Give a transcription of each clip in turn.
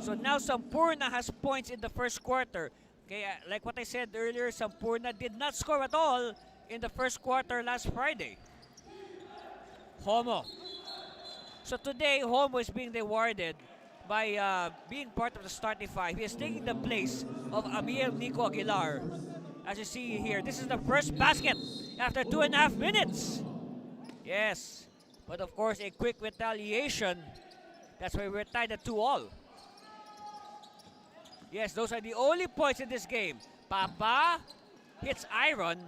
So now Sampurna has points in the first quarter. Okay, like what I said earlier, Sampurna did not score at all in the first quarter last Friday. Homo. So today, Homo is being rewarded by being part of the starting five. He is taking the place of Amiel Nico Aguilar. As you see here, this is the first basket after 2.5 minutes. Yes, but of course a quick retaliation. That's why we're tied at 2-all. Yes, those are the only points in this game. Papa hits Iron.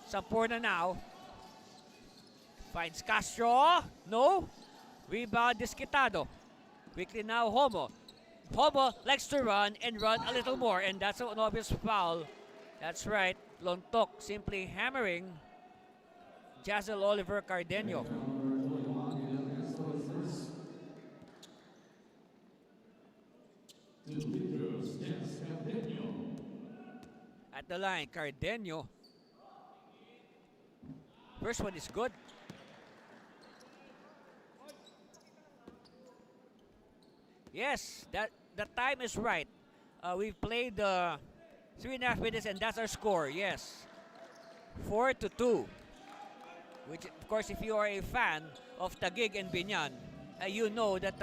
Sampurna now. Finds Castro. No. Rebound Disquitado. Quickly now Homo. Homo likes to run and run a little more, and that's an obvious foul. That's right. Lontok simply hammering Jazel Oliver Cardenio. At the line, Cardenio. First one is good. Yes, the time is right. We've played 3.5 minutes and that's our score. Yes, 4-2. Which, of course, if you are a fan of Taguig and Biñan, you know that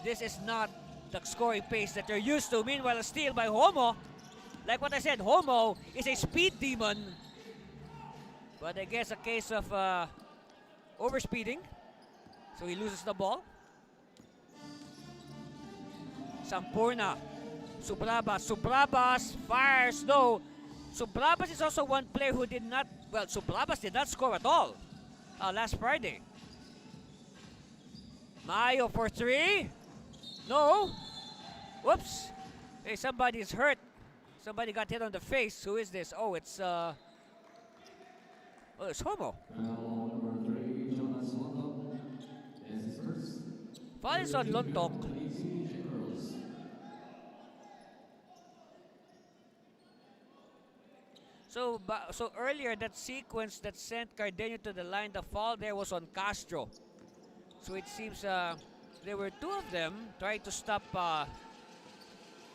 this is not the scoring pace that you're used to. Meanwhile, a steal by Homo. Like what I said, Homo is a speed demon. But I guess a case of overspeeding. So he loses the ball. Sampurna. Subrabas fires. No. Subrabas is also one player who did not, well, Subrabas did not score at all last Friday. Mayo for three. No. Whoops. Hey, somebody is hurt. Somebody got hit on the face. Who is this? Oh, it's Homo. Foul is on Lontok. So earlier, that sequence that sent Cardenio to the line, the foul there was on Castro. So it seems there were two of them trying to stop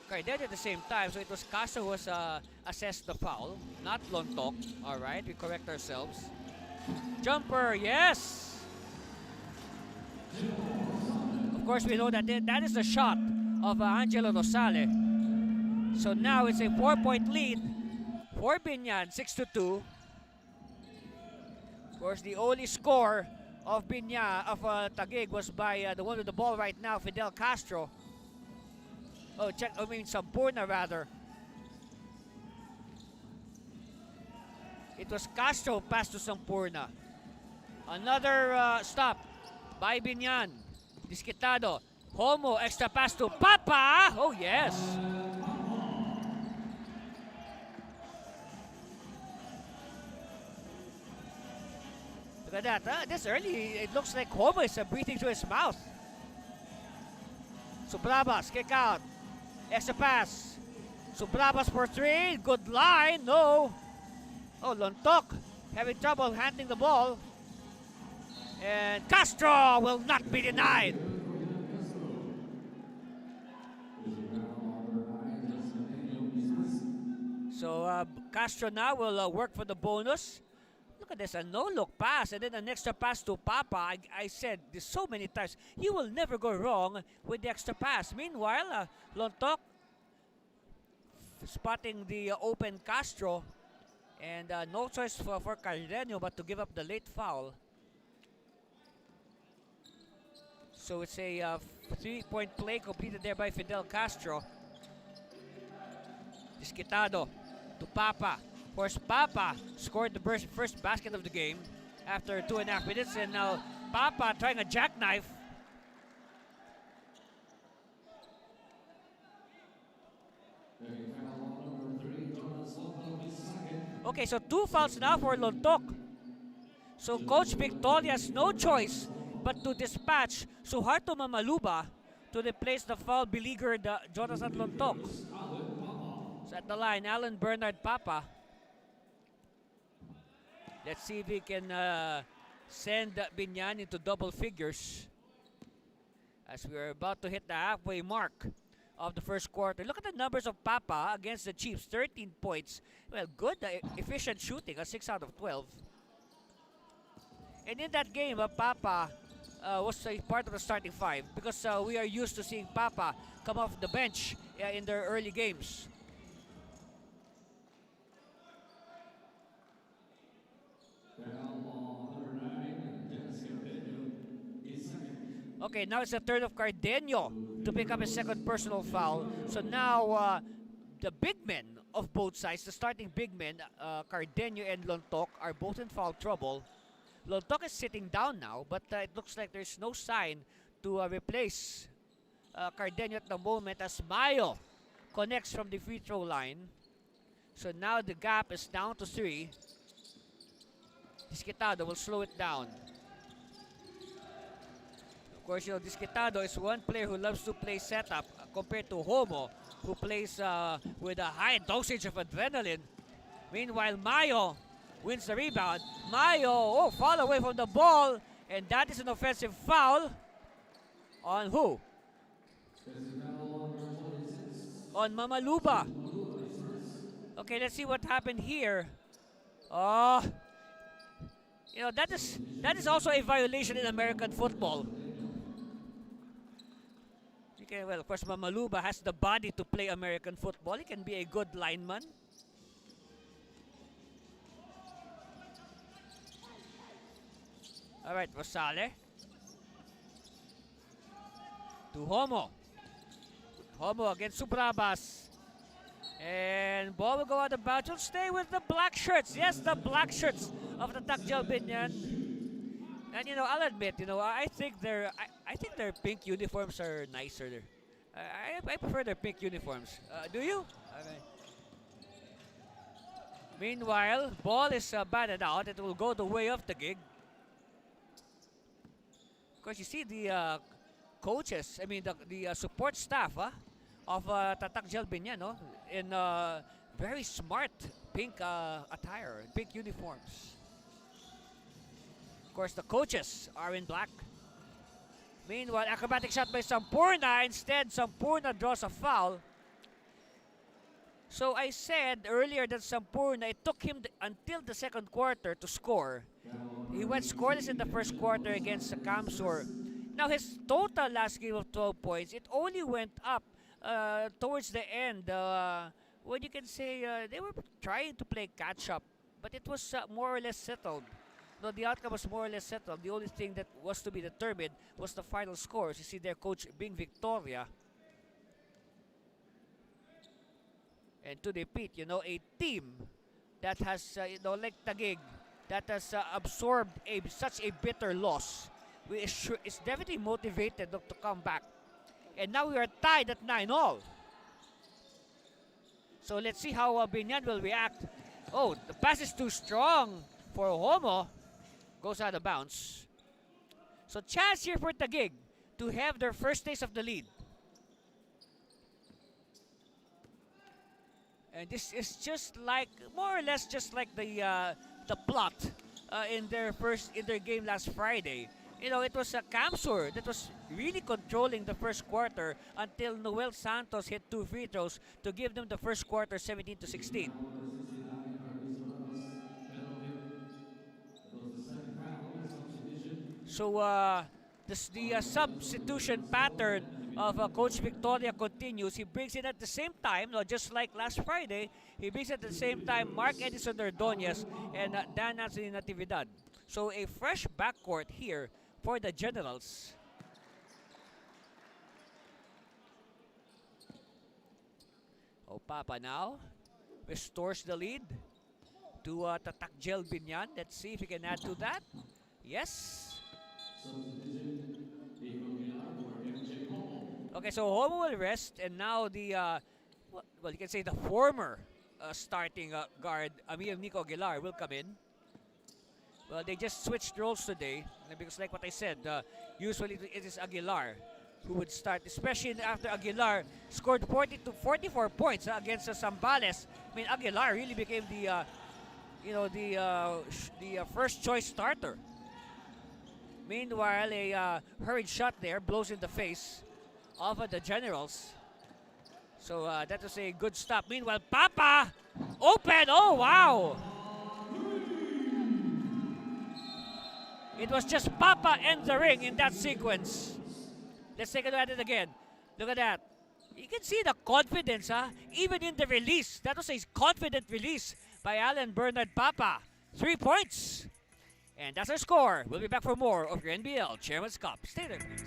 Cardenio at the same time. So it was Castro who was assessed the foul, not Lontok. All right, we correct ourselves. Jumper, yes! Of course, we know that that is the shot of Angelo Rosale. So now it's a 4-point lead for Biñan, 6-2. Of course, the only score of Biñan, of Taguig, was by the one with the ball right now, Fidel Castro. Oh, Sampurna rather. It was Castro passed to Sampurna. Another stop by Biñan. Disquitado. Homo, extra pass to Papa. Oh, yes. Look at that. This early, it looks like Homo is breathing through his mouth. Subrabas, kick out. Extra pass. Subrabas for three. Good line. No. Oh, Lontok having trouble handling the ball. And Castro will not be denied. So Castro now will work for the bonus. Look at this, a no-look pass and then an extra pass to Papa. I said this so many times, you will never go wrong with the extra pass. Meanwhile, Lontok spotting the open Castro, and no choice for Cardenio but to give up the late foul. So it's a 3-point play completed there by Fidel Castro. Disquitado to Papa. Of course, Papa scored the first basket of the game after 2.5 minutes, and now Papa trying a jackknife. Okay, so 2 fouls now for Lontok. So Coach Victoria has no choice but to dispatch Suharto Mamaluba to replace the foul beleaguered Jonathan Lontok. So at the line, Alan Bernard Papa. Let's see if he can send Biñan into double figures. as we are about to hit the halfway mark of the first quarter. Look at the numbers of Papa against the Chiefs. 13 points. Well, good, efficient shooting, a 6 out of 12. And in that game, Papa was a part of the starting five because we are used to seeing Papa come off the bench in their early games. Okay, now it's the turn of Cardenio to pick up his second personal foul. So now the big men of both sides, the starting big men, Cardenio and Lontok, are both in foul trouble. Lontok is sitting down now, but it looks like there's no sign to replace Cardenio at the moment as Mayo connects from the free throw line. So now the gap is down to 3. Disquitado will slow it down. Of course, you know, Disquitado is one player who loves to play setup compared to Homo, who plays with a high dosage of adrenaline. Meanwhile, Mayo wins the rebound. Mayo, foul away from the ball, and that is an offensive foul on who? On Mamaluba. Okay, let's see what happened here. Oh, you know, that is also a violation in American football. Okay, well, of course, Mamaluba has the body to play American football. He can be a good lineman. All right, Rosale. To Homo. Homo against Subrabas. And ball will go out of bounds. Will stay with the black shirts. Yes, the black shirts of the Taguig Biñan. And you know, I'll admit, you know, I think their pink uniforms are nicer. I prefer their pink uniforms. Do you? Okay. Meanwhile, ball is batted out. It will go the way of Taguig. Of course, you see the coaches. I mean, the support staff of Tatak Biñan, no, in very smart pink attire, pink uniforms. Of course, the coaches are in black. Meanwhile, acrobatic shot by Sampurna. Instead, Sampurna draws a foul. So I said earlier that Sampurna, it took him until the second quarter to score. He went scoreless in the first quarter against Kamsur. Now, his total last game of 12 points, it only went up towards the end. What you can say, they were trying to play catch-up, but it was more or less settled. No, the outcome was more or less settled. The only thing that was to be determined was the final scores. You see their coach being Victoria. And to repeat, you know, a team that has, you know, like Taguig, that has absorbed such a bitter loss, is definitely motivated to come back. And now we are tied at 9-all. So let's see how Biñan will react. Oh, the pass is too strong for Homo. Goes out of bounds. So chance here for Taguig to have their first taste of the lead. And this is just like, more or less just like the plot in their game last Friday. You know, it was Kamsur that was really controlling the first quarter until Noel Santos hit 2 free throws to give them the first quarter 17-16. So the substitution pattern of Coach Victoria continues. He brings in at the same time, no, just like last Friday, he brings at the same time Mark Edison Ordonez and Dan Anthony Natividad. So a fresh backcourt here for the Generals. Oh, Papa now restores the lead to Tatak Biñan. Let's see if he can add to that. Yes. Okay, so Homo will rest, and now the, well, you can say the former starting guard, Amir Nico Aguilar, will come in. Well, they just switched roles today, because like what I said, usually it is Aguilar who would start, especially after Aguilar scored 44 points against Zambales. I mean, Aguilar really became the, you know, the first choice starter. Meanwhile, a hurried shot there blows in the face of the Generals. So that was a good stop. Meanwhile, Papa open. Oh, wow. It was just Papa and the ring in that sequence. Let's take a look at it again. Look at that. You can see the confidence, even in the release. That was a confident release by Alan Bernard Papa. 3 points. And that's our score. We'll be back for more of your NBL Chairman's Cup. Stay there, please.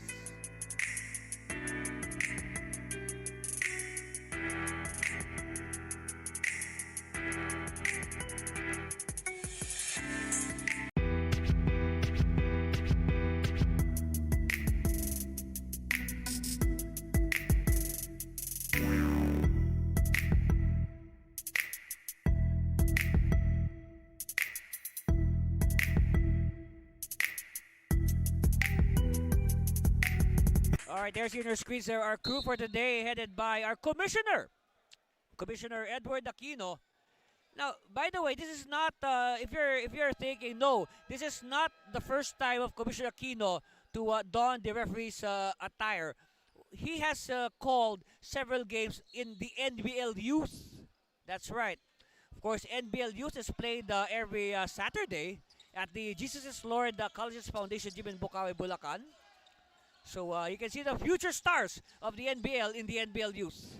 All right, there's your screens there. Our crew for today, headed by our Commissioner Edward Aquino. Now, by the way, this is not. If you're thinking, no, this is not the first time of Commissioner Aquino to don the referee's attire. He has called several games in the NBL Youth. That's right. Of course, NBL Youth is played every Saturday at the Jesus is Lord Colleges Foundation Gym in Bukawi, Bulacan. So you can see the future stars of the NBL in the NBL Youth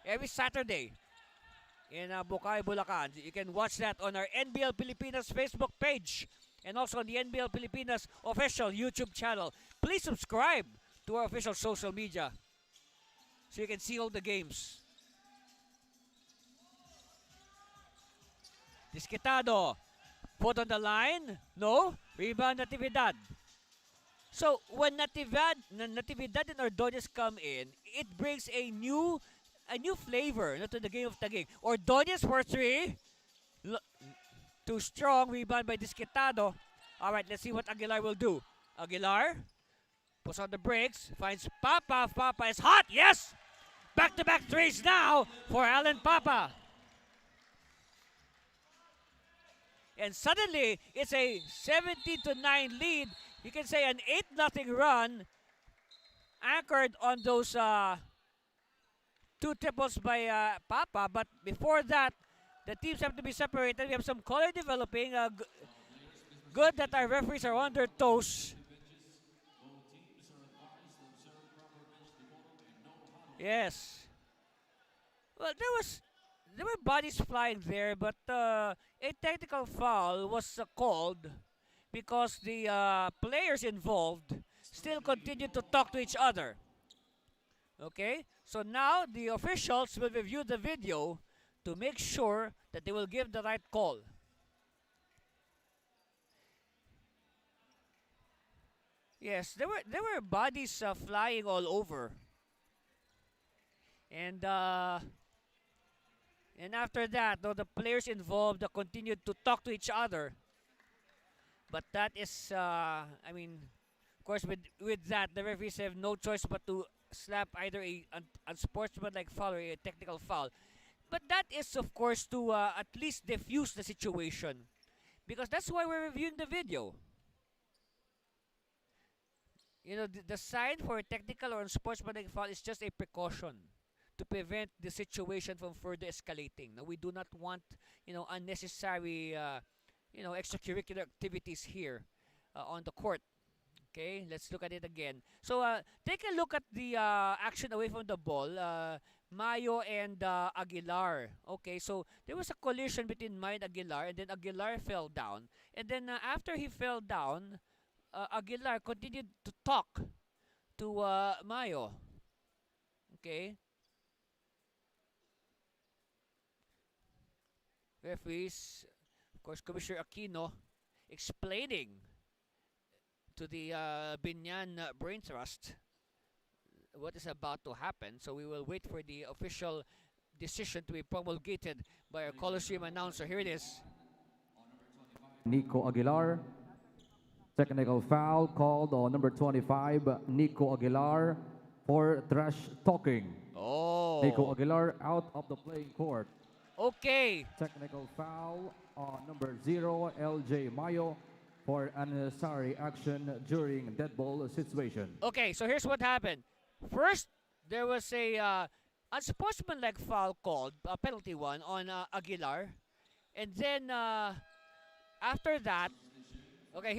every Saturday in Bukawi, Bulacan. You can watch that on our NBL Pilipinas Facebook page and also on the NBL Pilipinas official YouTube channel. Please subscribe to our official social media so you can see all the games. Disquitado. Put on the line. No. Rebound Natividad. So when Natividad and Ordonez come in, it brings a new flavor to the game of Taguig. Ordonez for 3. Too strong. Rebound by Disquitado. All right, let's see what Aguilar will do. Aguilar puts on the brakes. Finds Papa. Papa is hot. Yes! Back-to-back threes now for Alan Papa. And suddenly, it's a 17-9 lead. You can say an 8-0 run anchored on those 2 triples by Papa. But before that, the teams have to be separated. We have some color developing. Good that our referees are on their toes. Yes. Well, there were bodies flying there, but a technical foul was called because the players involved still continued to talk to each other. Okay? So now the officials will review the video to make sure that they will give the right call. Yes, there were bodies flying all over. And after that, though, the players involved continued to talk to each other. But that is, I mean, of course, with that, the referees have no choice but to slap either a unsportsmanlike foul or a technical foul. But that is, of course, to at least diffuse the situation. Because that's why we're reviewing the video. You know, the sign for a technical or unsportsmanlike foul is just a precaution to prevent the situation from further escalating. Now, we do not want, unnecessary, extracurricular activities here on the court. Okay, let's look at it again. So, take a look at the action away from the ball. Mayo and Aguilar. Okay, so there was a collision between Mayo and Aguilar, and then Aguilar fell down. And then after he fell down, Aguilar continued to talk to Mayo. Okay. Referees, of course, Commissioner Aquino explaining to the Biñan Brain Trust what is about to happen. So we will wait for the official decision to be promulgated by our Coliseum announcer. Here it is. Nico Aguilar. Technical foul called on number 25, Nico Aguilar, for trash talking. Oh. Nico Aguilar out of the playing court. Okay. Technical foul on number 0, LJ Mayo. for unnecessary action during dead ball situation. Okay, so here's what happened. First, there was a unsportsmanlike foul called, a penalty one, on Aguilar. And then, after that, okay,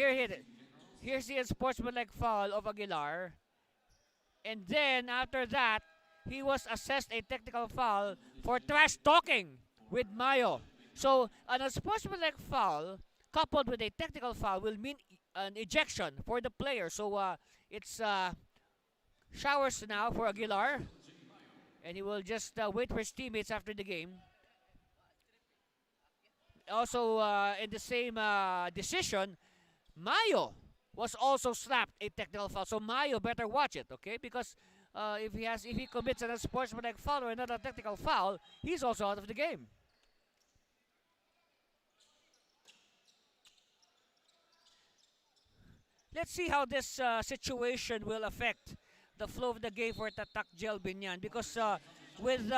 here's the unsportsmanlike foul of Aguilar. And then, after that, he was assessed a technical foul for trash talking with Mayo. So, an unsportsmanlike foul coupled with a technical foul will mean an ejection for the player. So, it's showers now for Aguilar. And he will just wait for his teammates after the game. Also, in the same decision, Mayo was also slapped a technical foul. So Mayo better watch it, okay? Because if he commits an unsportsmanlike foul or another technical foul, he's also out of the game. Let's see how this situation will affect the flow of the game for Tatak Biñan, because with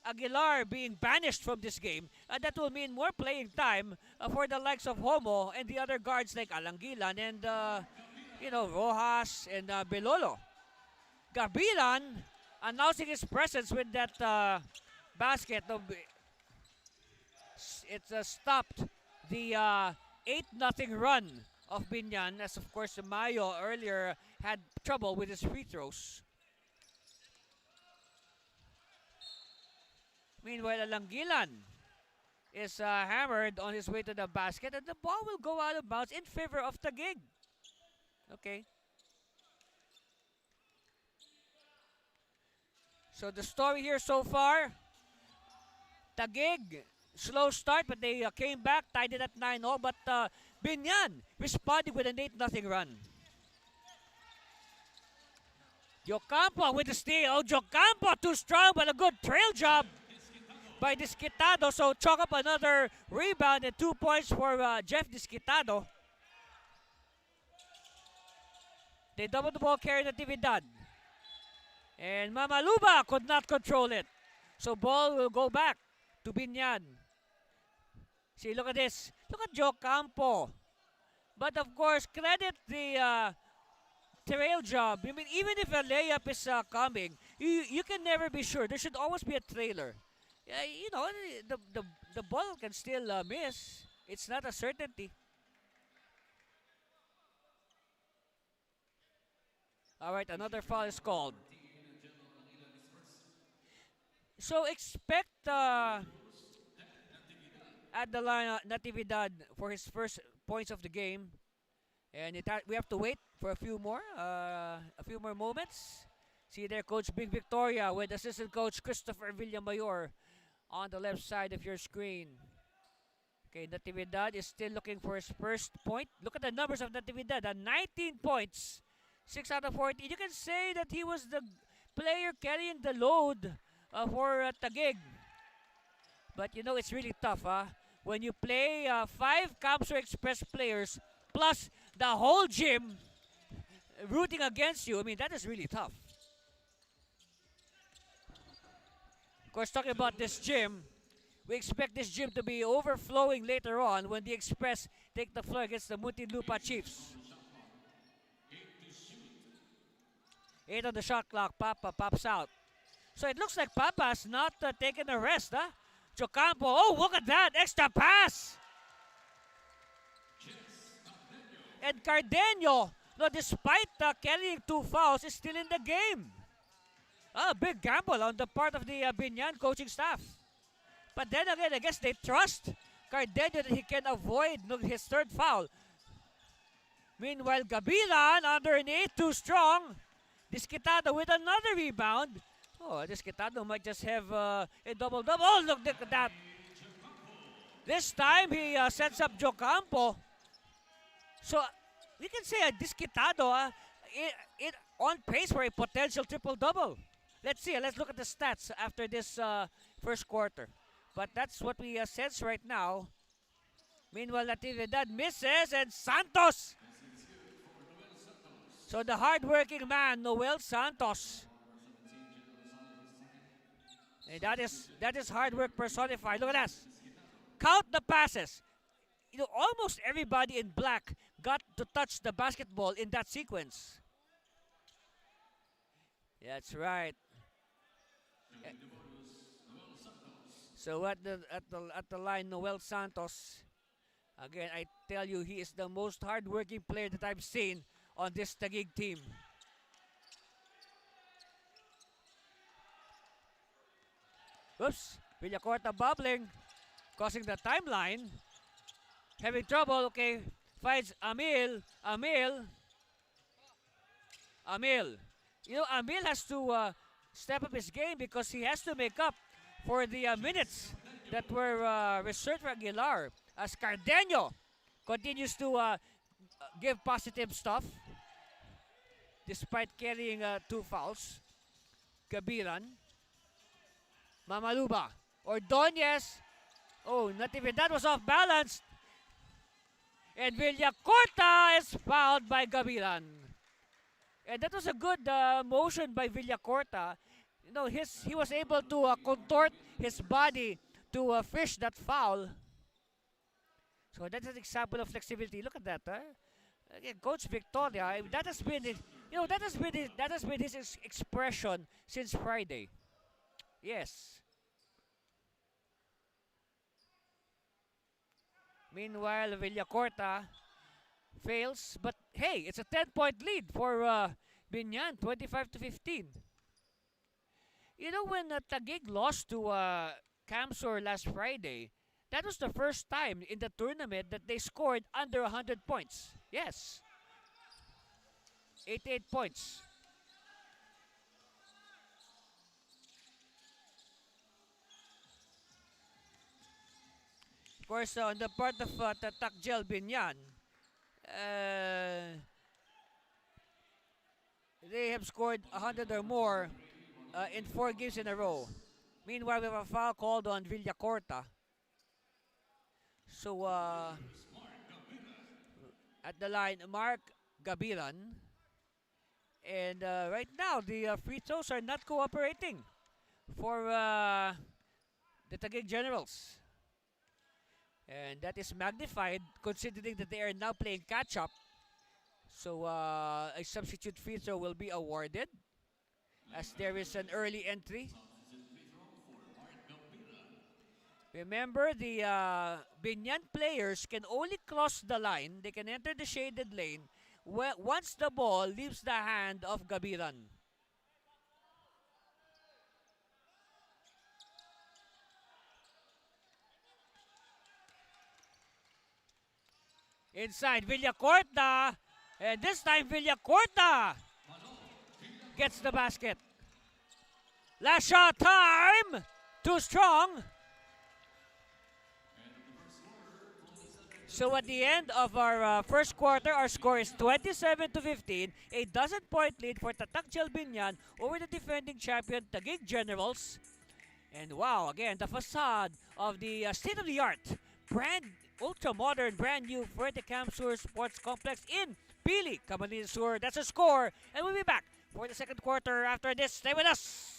Aguilar being banished from this game, that will mean more playing time for the likes of Homo and the other guards like Alangilan and Rojas and Belolo. Gabilan announcing his presence with that basket. It's stopped the 8-0 run of Biñan, as of course Mayo earlier had trouble with his free throws. Meanwhile, Alangilan is hammered on his way to the basket, and the ball will go out of bounds in favor of Taguig. Okay. So the story here so far, Taguig, slow start, but they came back, tied it at 9-0, but Biñan responding with an 8-0 run. Jocampo with the steal. Oh, Jocampo too strong, but a good trail job by Disquitado. So chalk up another rebound and 2 points for Jeff Disquitado. They double the ball carry Natividad. And Mamaluba could not control it. So ball will go back to Biñan. See, look at this. Look at Jocampo. But of course, credit the trail job. I mean, even if a layup is coming, you can never be sure. There should always be a trailer. The ball can still miss. It's not a certainty. All right, another foul is called. So expect at the line Natividad for his first points of the game, and we have to wait for a few more moments. See there, Coach Big Victoria with assistant coach Christopher Villamayor on the left side of your screen. Okay, Natividad is still looking for his first point. Look at the numbers of Natividad: 19 points, 6 out of 14. You can say that he was the player carrying the load for Taguig. But it's really tough, when you play 5 Camso Express players plus the whole gym rooting against you. I mean, that is really tough. Of course, talking about this gym, we expect this gym to be overflowing later on when the Express take the floor against the Muntinlupa Chiefs. 8 on the shot clock. Papa pops out. So it looks like Papa's not taking a rest, huh? Jocampo, oh, look at that, extra pass! And Cardenio, despite carrying 2 fouls, is still in the game. Big gamble on the part of the Biñan coaching staff. But then again, I guess they trust Cardenio that he can avoid his 3rd foul. Meanwhile, Gabilan underneath, too strong. Disquitado with another rebound. Oh, Disquitado might just have a double-double. Oh, look at that. This time, he sets up Jocampo. So, we can say Disquitado on pace for a potential triple-double. Let's see. Let's look at the stats after this first quarter. But that's what we sense right now. Meanwhile, Natividad misses, and Santos. So, the hard-working man, Noel Santos. And that is hard work personified. Look at this. Count the passes. almost everybody in black got to touch the basketball in that sequence. That's right. So at the line, Noel Santos. Again, I tell you, he is the most hardworking player that I've seen on this Taguig team. Oops, Villacorta bubbling, causing the timeline. Having trouble, okay. Finds Amil. Amil has to step up his game because he has to make up for the minutes that were reserved for Aguilar. As Cardeño continues to give positive stuff despite carrying 2 fouls. Gabiran. Mamaluba. Ordonez. Oh, not even that was off balance. And Villacorta is fouled by Gabiran. And that was a good motion by Villacorta. He was able to contort his body to fish that foul. So that's an example of flexibility. Look at that. Again, Coach Victoria, that has been his expression since Friday. Yes. Meanwhile, Villacorta fails, but hey, it's a 10-point lead for Biñan, 25-15. When Taguig lost to Camsor last Friday, that was the first time in the tournament that they scored under 100 points. Yes. 88 points. Of course, on the part of Tatak Biñan, they have scored 100 or more in 4 games in a row. Meanwhile, we have a foul called on Villacorta. So, at the line, Mark Gabiran. And right now, the free throws are not cooperating for the Taguig Generals. And that is magnified considering that they are now playing catch-up. So a substitute free throw will be awarded as there is an early entry. Remember, the Biñan players can only cross the line. They can enter the shaded lane once the ball leaves the hand of Gabiran. Inside, Villacorta. And this time, Villacorta gets the basket. Last shot time. Too strong. So at the end of our first quarter, our score is 27-15. A dozen-point lead for Tatak Biñan over the defending champion Taguig Generals. And wow, again, the facade of the state-of-the-art, ultra-modern, brand new Fuerte Camsur Sports Complex in Pili, Camarines Sur. That's a score. And we'll be back for the second quarter after this. Stay with us.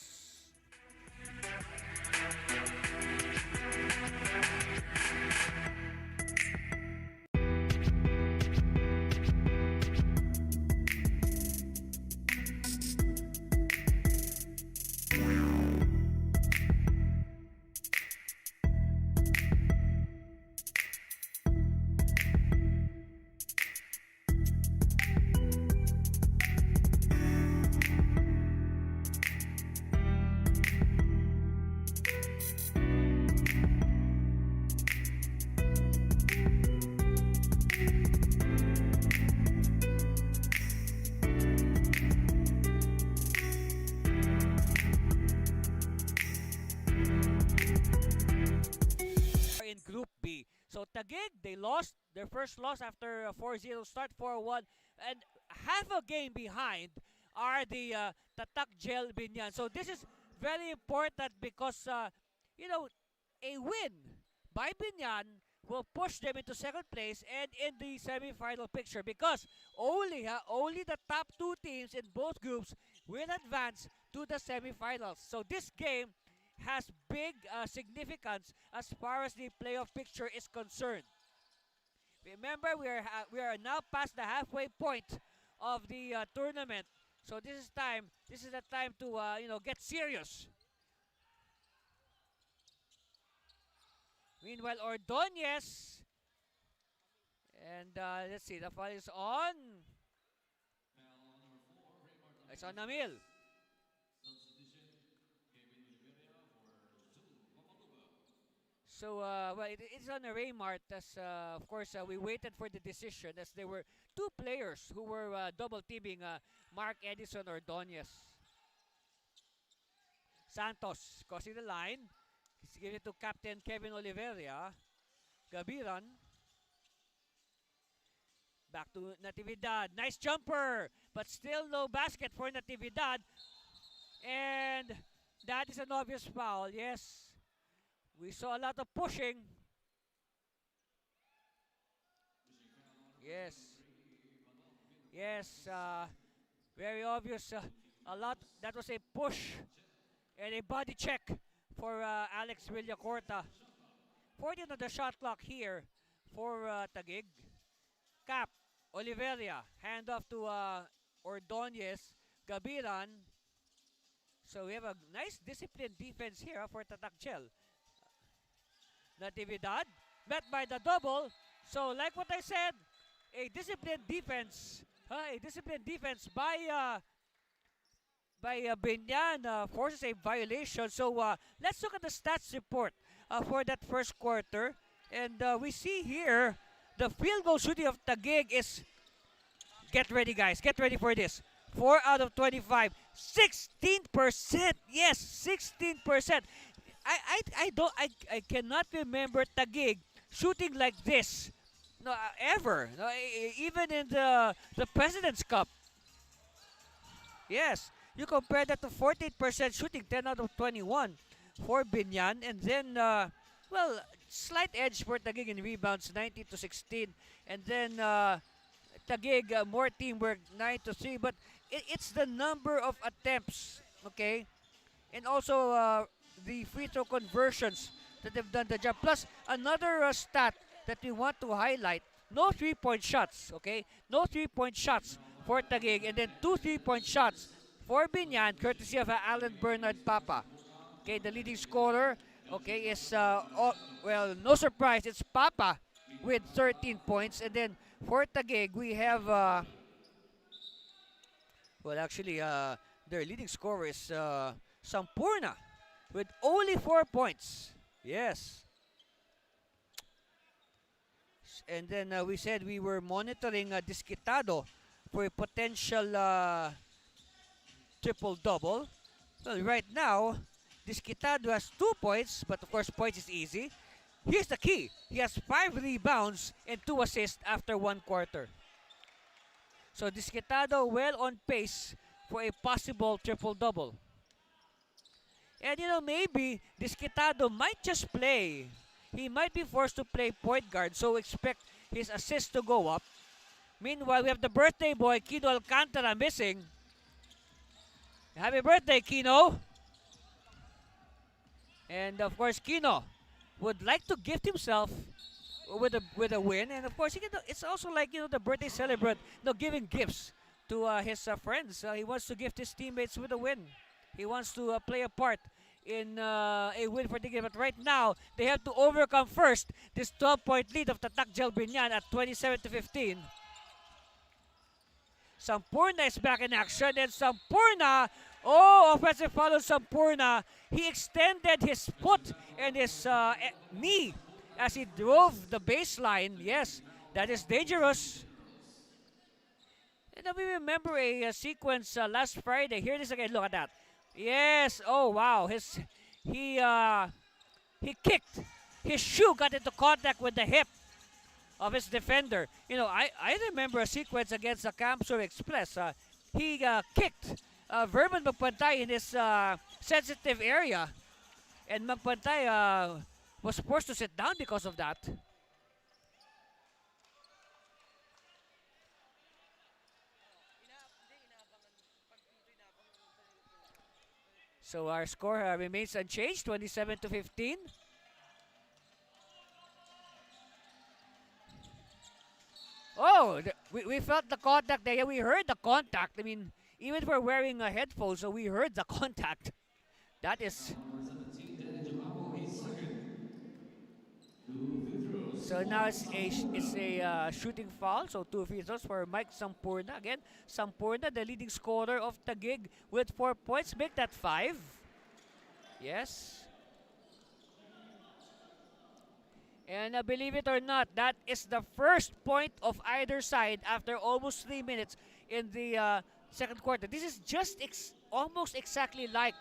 Group B. So Taguig, they lost their first loss after a 4-0 start, 4-1, and half a game behind are the Tatak Biñan. So this is very important because, a win by Biñan will push them into second place and in the semi-final picture because only the top 2 teams in both groups will advance to the semi-finals. So this game has big significance as far as the playoff picture is concerned. Remember, we are now past the halfway point of the tournament. So this is time. This is the time to get serious. Meanwhile, Ordonez, and let's see, the foul is on. It's on Namil. So, well, it's on a Raymart as, of course, we waited for the decision as there were two players who were double teaming Mark Edison Ordonez. Santos crossing the line. He's giving it to Captain Kevin Oliveria. Gabiran. Back to Natividad. Nice jumper, but still no basket for Natividad. And that is an obvious foul, yes. We saw a lot of pushing. Yes. Yes, very obvious. A lot. That was a push and a body check for Alex Villacorta. 14 on the shot clock here for Taguig. Cap, Oliveria, hand off to Ordonez, Gabiran. So we have a nice disciplined defense here for Tatak Gel. Natividad, met by the double. So like what I said, a disciplined defense. A disciplined defense by Biñan forces a violation. So let's look at the stats report for that first quarter. And we see here the field goal shooting of Taguig is, get ready guys, get ready for this. 4 out of 25, 16%. Yes, 16%. I cannot remember Taguig shooting like this. No, ever. No, even in the President's Cup. Yes, you compare that to 48% shooting, 10 out of 21 for Biñan, and then well, slight edge for Taguig in rebounds, 19 to 16, and then Taguig more teamwork, 9 to 3. But it's the number of attempts, okay, and also the free throw conversions that they've done the job. Plus another stat that we want to highlight: no 3-point shots, okay, no 3-point shots for Taguig, and then 2 3-point shots for Biñan, courtesy of Alan Bernard Papa. Okay, the leading scorer, okay, is well, no surprise, it's Papa with 13 points, and then for Taguig we have well, actually their leading scorer is Sampurna with only 4 points. Yes. And then we said we were monitoring Disquitado for a potential triple-double. Well, right now, Disquitado has 2 points, but of course, points is easy. Here's the key. He has 5 rebounds and 2 assists after 1 quarter. So Disquitado well on pace for a possible triple-double. And maybe Disquitado might just play. He might be forced to play point guard, so expect his assist to go up. Meanwhile, we have the birthday boy, Kino Alcantara, missing. Happy birthday, Kino! And of course, Kino would like to gift himself with a win, and of course, it's also like the birthday celebrant, giving gifts to his friends. He wants to gift his teammates with a win. He wants to play a part in a win for the game. But right now, they have to overcome first this 12-point lead of Tatak Gel Biñan at 27 to 15. Sampurna is back in action, and Sampurna, offensive foul on Sampurna. He extended his foot and his knee as he drove the baseline. Yes, that is dangerous. And we remember a sequence last Friday. Here it is again. Look at that. Yes. Oh wow. He kicked. His shoe got into contact with the hip of his defender. I remember a sequence against the Camso Express. He kicked Vernon Magpantay in his sensitive area, and Magpantay was forced to sit down because of that. So our score remains unchanged, 27 to 15. Oh, we felt the contact there. Yeah, we heard the contact. I mean, even if we're wearing a headphone, so we heard the contact. That is. So now it's a shooting foul. So 2 free throws for Mike Sampurna. Again, Sampurna, the leading scorer of Taguig with 4 points. Make that 5. Yes. And believe it or not, that is the first point of either side after almost 3 minutes in the second quarter. This is just almost exactly like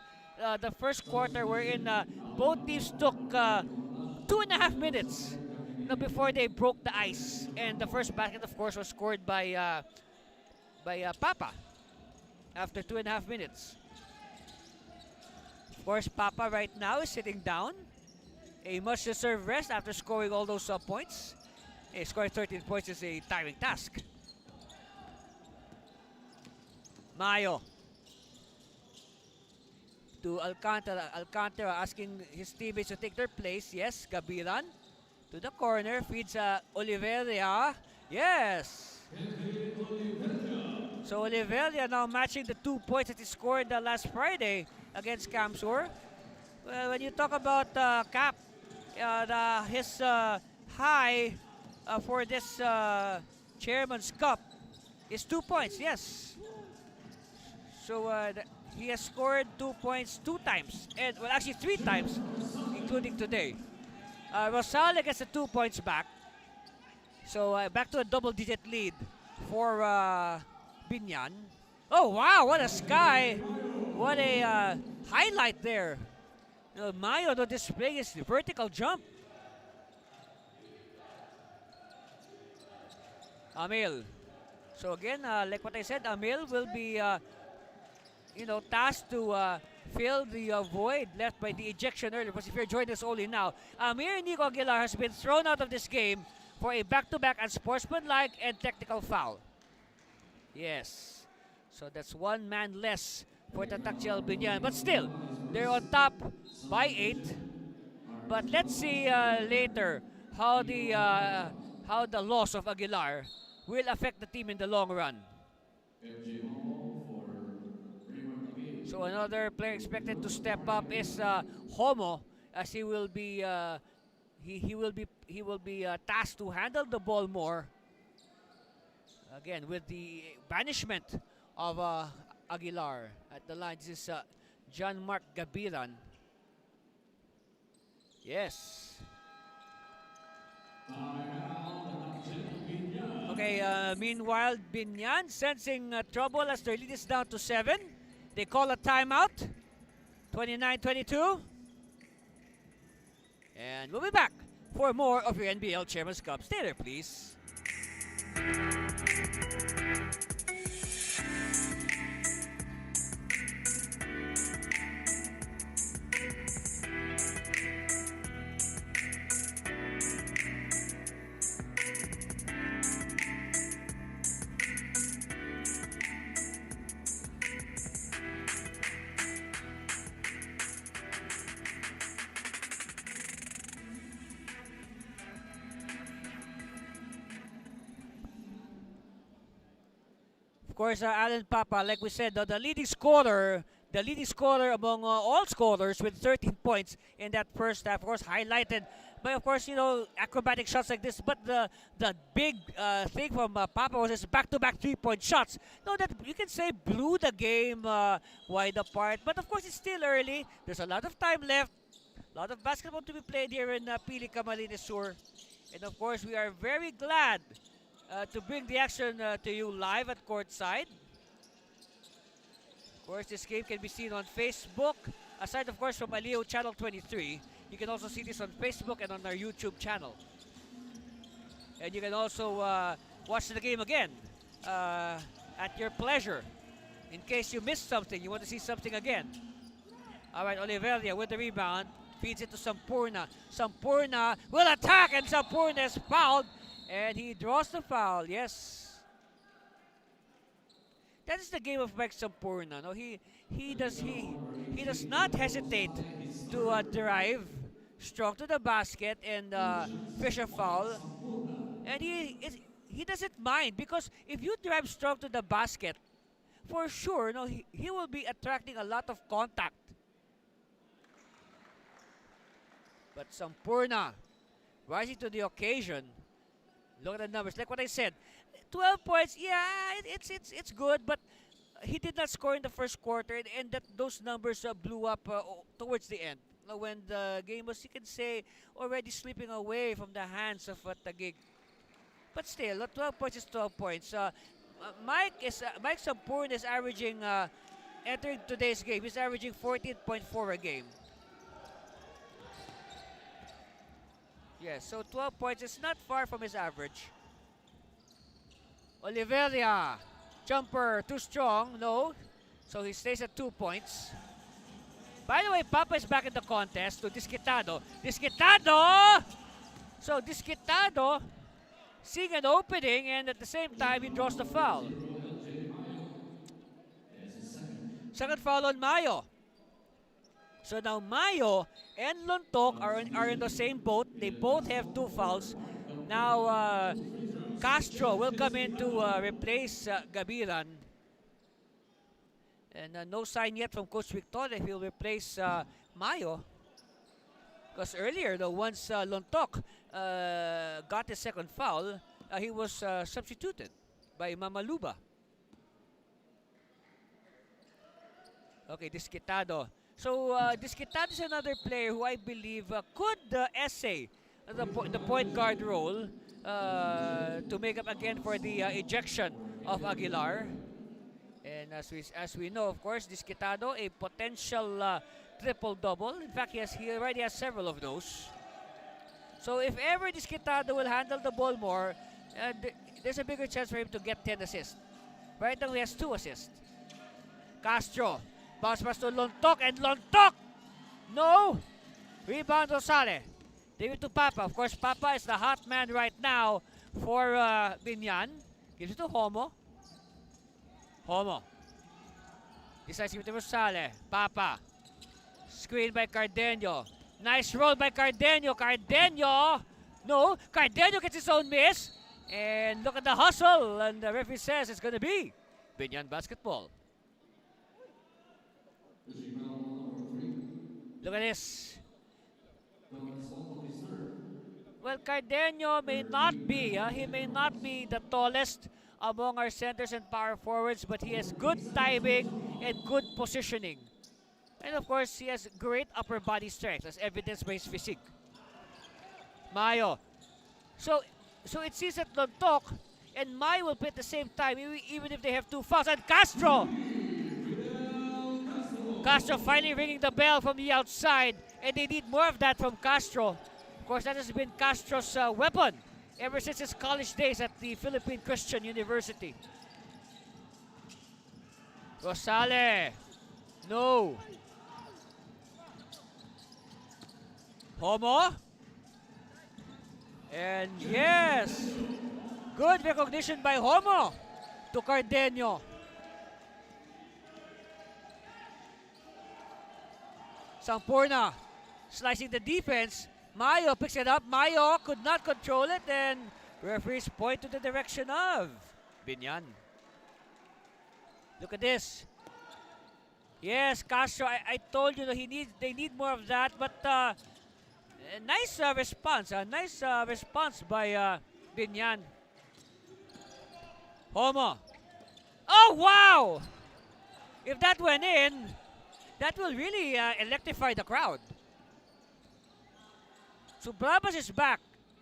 the first quarter, wherein both teams took 2.5 minutes before they broke the ice. And the first basket, of course, was scored by Papa after 2.5 minutes. Of course, Papa right now is sitting down. A much-deserved rest after scoring all those points. Scoring 13 points is a tiring task. Mayo to Alcantara. Alcantara asking his teammates to take their place. Yes, Gabilan to the corner. Feeds Oliveria. Yes. So Oliveria now matching the 2 points that he scored last Friday against Kamsur. Well, when you talk about Cap, his high for this Chairman's Cup is 2 points, yes. So he has scored 2 points 2 times, and well, actually 3 times, including today. Rosales gets the 2 points back. So back to a double-digit lead for Biñan. Oh, wow, what a sky. What a highlight there. Mayo displaying his vertical jump. Amil. So again, like what I said, Amil will be, tasked to fill the void left by the ejection earlier. Because if you're joining us only now, Amir Nico Aguilar has been thrown out of this game for a back-to-back unsportsmanlike and technical foul. Yes. So that's 1 man less for Tatak Biñan. But still, they're on top by 8. But let's see later how the loss of Aguilar will affect the team in the long run. So another player expected to step up is Homo, as he will be tasked to handle the ball more. Again, with the banishment of Aguilar at the line. This is John Mark Gabilan. Yes. Okay, meanwhile, Biñan sensing trouble as their lead is down to 7. They call a timeout. 29-22. And we'll be back for more of your NBL Chairman's Cup. Stay there, please. Of course, Alan Papa, like we said, the leading scorer among all scorers with 13 points in that first half. Of course, highlighted by, of course, acrobatic shots like this. But the big thing from Papa was his back-to-back 3-point shots. That you can say blew the game wide apart. But of course, it's still early. There's a lot of time left. A lot of basketball to be played here in Pili Camarines Sur. And of course, we are very glad to bring the action to you live at courtside. Of course, this game can be seen on Facebook. Aside, of course, from Aliyo Channel 23, you can also see this on Facebook and on our YouTube channel. And you can also watch the game again at your pleasure. In case you missed something, you want to see something again. All right, Oliveria with the rebound. Feeds it to Sampurna. Sampurna will attack, and Sampurna is fouled. And he draws the foul, yes. That is the game of Mike Sampurna. No, he does not hesitate to drive strong to the basket and fish a foul. And he doesn't mind, because if you drive strong to the basket, for sure, no, he will be attracting a lot of contact. But Sampurna rising to the occasion. Look at the numbers. Like what I said, 12 points. Yeah, it's good, but he did not score in the first quarter, and those numbers blew up towards the end. When the game was, you can say, already slipping away from the hands of Taguig. But still, 12 points is 12 points. Mike Sampurna is averaging, entering today's game, he's averaging 14.4 a game. Yes, so 12 points is not far from his average. Oliveria, jumper, too strong, no. So he stays at 2 points. By the way, Papa is back in the contest to Disquitado. Disquitado! So Disquitado seeing an opening, and at the same time he draws the foul. Second foul on Mayo. So now Mayo and Lontok are in the same boat. They both have 2 fouls. Now Castro will come in to replace Gabiran. And no sign yet from Coach Victor if he'll replace Mayo. Because earlier, though, once Lontok got his second foul, he was substituted by Mamaluba. Okay, Disquitado. So Disquitado is another player who I believe could essay the point guard role to make up again for the ejection of Aguilar. And as we know, of course, Disquitado, a potential triple-double. In fact, he already has several of those. So if ever Disquitado will handle the ball more, there's a bigger chance for him to get 10 assists. Right now he has 2 assists. Castro, bounce pass to Lontok, and Lontok! No! Rebound Rosale. Give it to Papa. Of course, Papa is the hot man right now for Biñan. Gives it to Homo. Homo. Decides to give it to Rosale. Papa. Screen by Cardenio. Nice roll by Cardenio. Cardenio! No, Cardenio gets his own miss. And look at the hustle. And the referee says it's going to be Biñan basketball. Look at this. Well, Cardenio may not be, he may not be the tallest among our centers and power forwards, but he has good timing and good positioning. And of course, he has great upper body strength, as evidenced by his physique. Mayo. So it seems that Lontok and Mayo will play at the same time, even if they have 2 fouls. And Castro! Castro finally ringing the bell from the outside, and they need more of that from Castro. Of course, that has been Castro's weapon ever since his college days at the Philippine Christian University. Rosale. No. Homo. And yes, good recognition by Homo to Cardenio. Sampurna slicing the defense. Mayo picks it up. Mayo could not control it, and referees point to the direction of Biñan. Look at this. Yes, Castro, I told you that they need more of that, but nice response. Nice response by Biñan. Homo. Oh, wow! If that went in, that will really electrify the crowd. So Brabas is back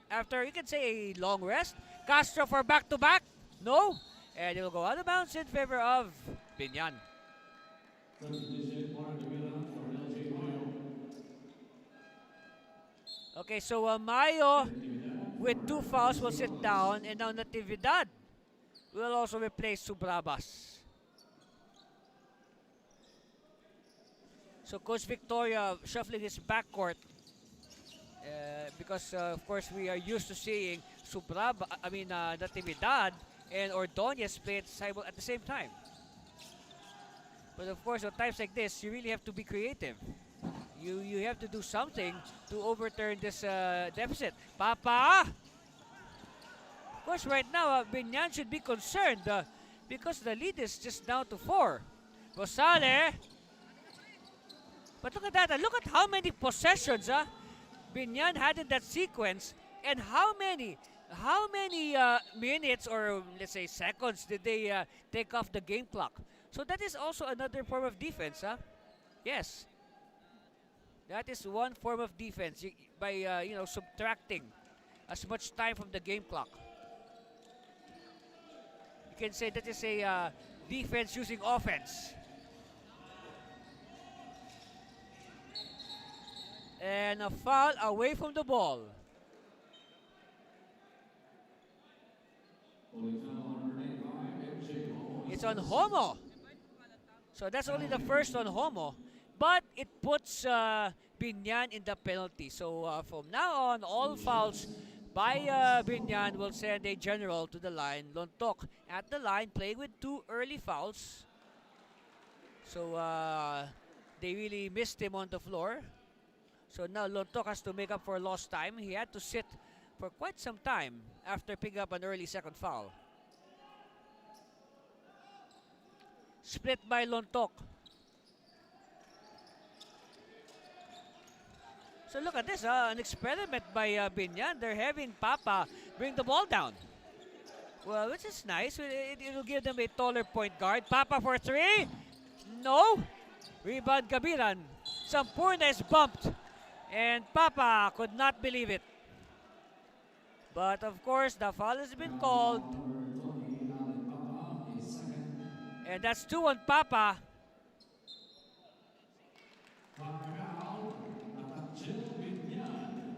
after, you can say, a long rest. Castro for back-to-back. No. And it will go out of bounds in favor of Biñan. Okay, so Mayo with 2 fouls will sit down, and now Natividad will also replace Subrabas. So Coach Victoria shuffling his backcourt because of course we are used to seeing Natividad and Ordonez play at the same time. But of course, at times like this, you really have to be creative. You have to do something to overturn this deficit. Papa! Of course, right now, Biñan should be concerned because the lead is just down to 4. Rosale. But look at that. Look at how many possessions Biñan had in that sequence, and how many minutes or let's say seconds did they take off the game clock. So that is also another form of defense. Yes. That is one form of defense by subtracting as much time from the game clock. You can say that is a defense using offense. And a foul away from the ball. It's on Homo. So that's only the first on Homo. But it puts Biñan in the penalty. So from now on, all fouls by Biñan will send a general to the line. Lontok at the line, playing with 2 early fouls. So they really missed him on the floor. So now Lontok has to make up for lost time. He had to sit for quite some time after picking up an early second foul. Split by Lontok. So look at this, an experiment by Biñan. They're having Papa bring the ball down. Well, which is nice. It will give them a taller point guard. Papa for 3. No. Rebound Gabilan. Sampurna is bumped. And Papa could not believe it. But of course, the foul has been called. And that's 2 on Papa.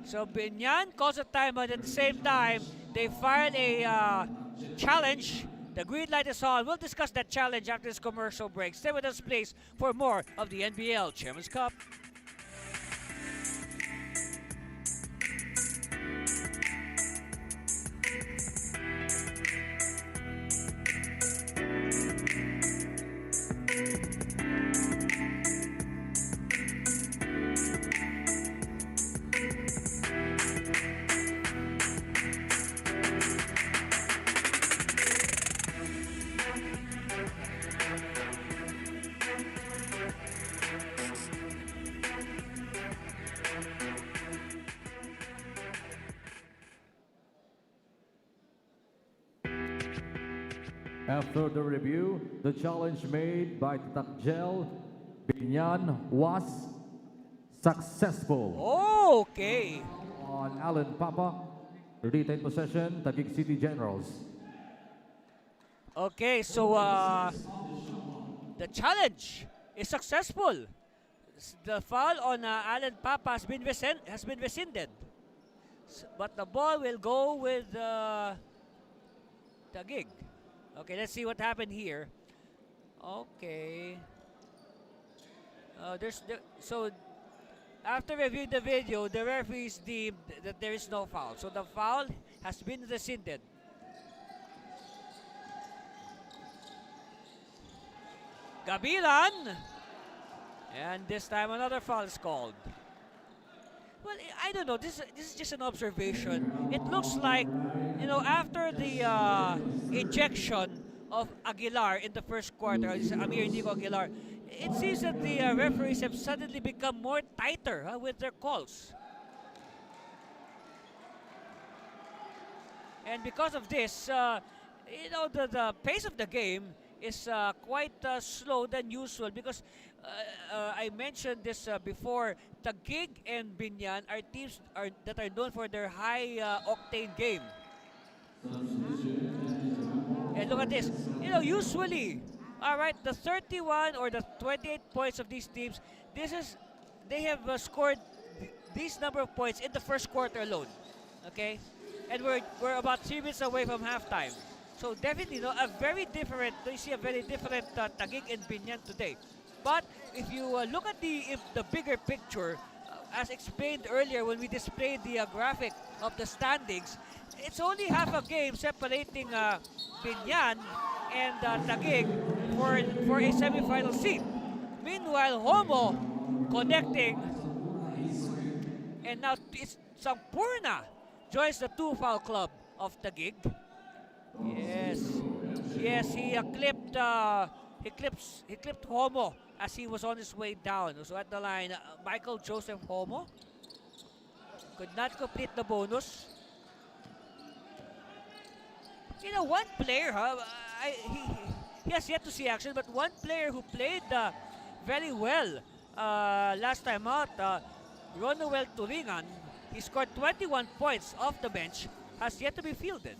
So Biñan calls a timeout. At the same time, they fired a challenge. The green light is on. We'll discuss that challenge after this commercial break. Stay with us, please, for more of the NBL Chairman's Cup. After the review, the challenge made by Tatak Biñan was successful. Okay. On Alan Papa, retain possession, Taguig City Generals. Okay, so the challenge is successful. The foul on Alan Papa has been rescinded. But the ball will go with Taguig. Okay, let's see what happened here. Okay. So after reviewing the video, the referees deemed that there is no foul. So the foul has been rescinded. Gabilan! And this time another foul is called. Well, I don't know. This is just an observation. It looks like, after the ejection of Aguilar in the first quarter, Amir Nico Aguilar, it seems that the referees have suddenly become more tighter with their calls. And because of this, the pace of the game is quite slow than usual because I mentioned this before. Taguig and Biñan are teams that are known for their high octane game. And look at this. Usually, all right, the 31 or the 28 points of these teams, they have scored these number of points in the first quarter alone. Okay, and we're about 3 minutes away from halftime. So definitely, you see a very different Taguig and Biñan today. But if you look at the bigger picture, as explained earlier when we displayed the graphic of the standings, it's only half a game separating Biñan and Taguig for a semifinal seed. Meanwhile, Homo connecting, and now it's Sampurna joins the 2-foul club of Taguig. Yes. Yes, he clipped Homo as he was on his way down. So at the line, Michael Joseph Homo could not complete the bonus. You know, one player, huh? He has yet to see action, but one player who played very well last time out, Ronoel Turingan, he scored 21 points off the bench, has yet to be fielded.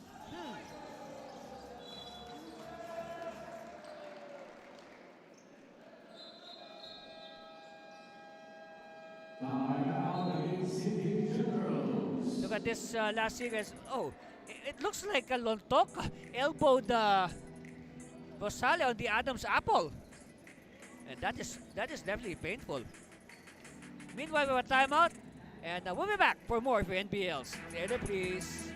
Look at this last series. Oh, it looks like a Lontok elbowed Rosale on the Adam's apple. And that is definitely painful. Meanwhile, we have a timeout. And we'll be back for more for NBLs. Stay there, please.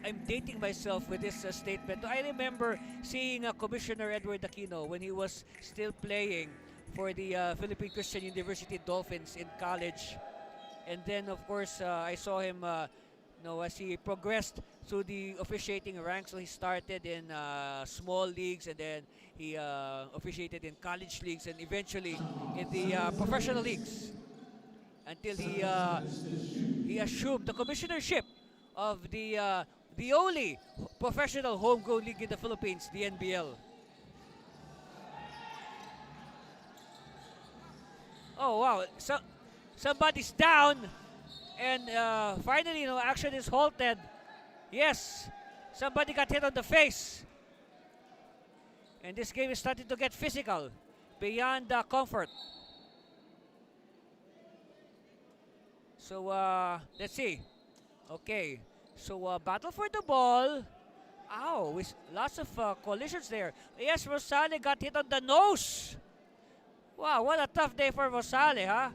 I'm dating myself with this statement. I remember seeing Commissioner Edward Aquino when he was still playing for the Philippine Christian University Dolphins in college. And then, of course, I saw him as he progressed through the officiating ranks. So he started in small leagues, and then he officiated in college leagues, and eventually in the professional leagues until he assumed the commissionership of the only professional homegrown league in the Philippines, the NBL. Oh wow! So somebody's down, and finally, action is halted. Yes, somebody got hit on the face, and this game is starting to get physical, beyond comfort. So let's see. Okay, so battle for the ball. Ow, with lots of collisions there. Yes, Rosale got hit on the nose. Wow, what a tough day for Rosale, huh?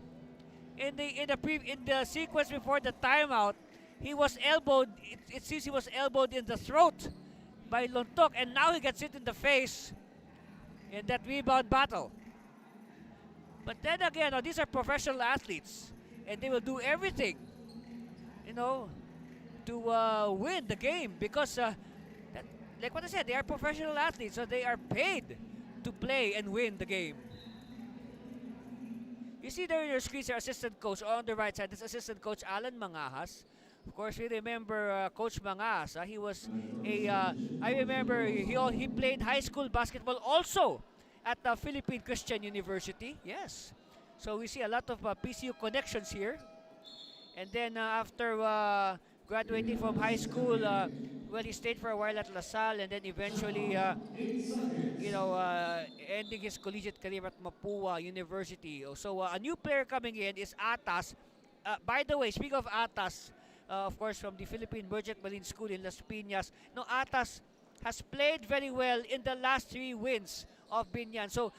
In the sequence before the timeout, he was elbowed. It seems he was elbowed in the throat by Lontok, and now he gets hit in the face in that rebound battle. But then again, these are professional athletes, and they will do everything, to win the game because, like what I said, they are professional athletes, so they are paid to play and win the game. You see there in your screens, our assistant coach on the right side. This assistant coach Alan Mangahas. Of course, we remember Coach Mangahas. He was I remember he played high school basketball also at the Philippine Christian University. Yes, so we see a lot of PCU connections here. And then after graduating from high school, he stayed for a while at LaSalle, and then eventually, ending his collegiate career at Mapua University. So a new player coming in is Atas. By the way, speaking of Atas, of course, from the Philippine Merchant Marine School in Las Piñas, Atas has played very well in the last 3 wins of Biñan. So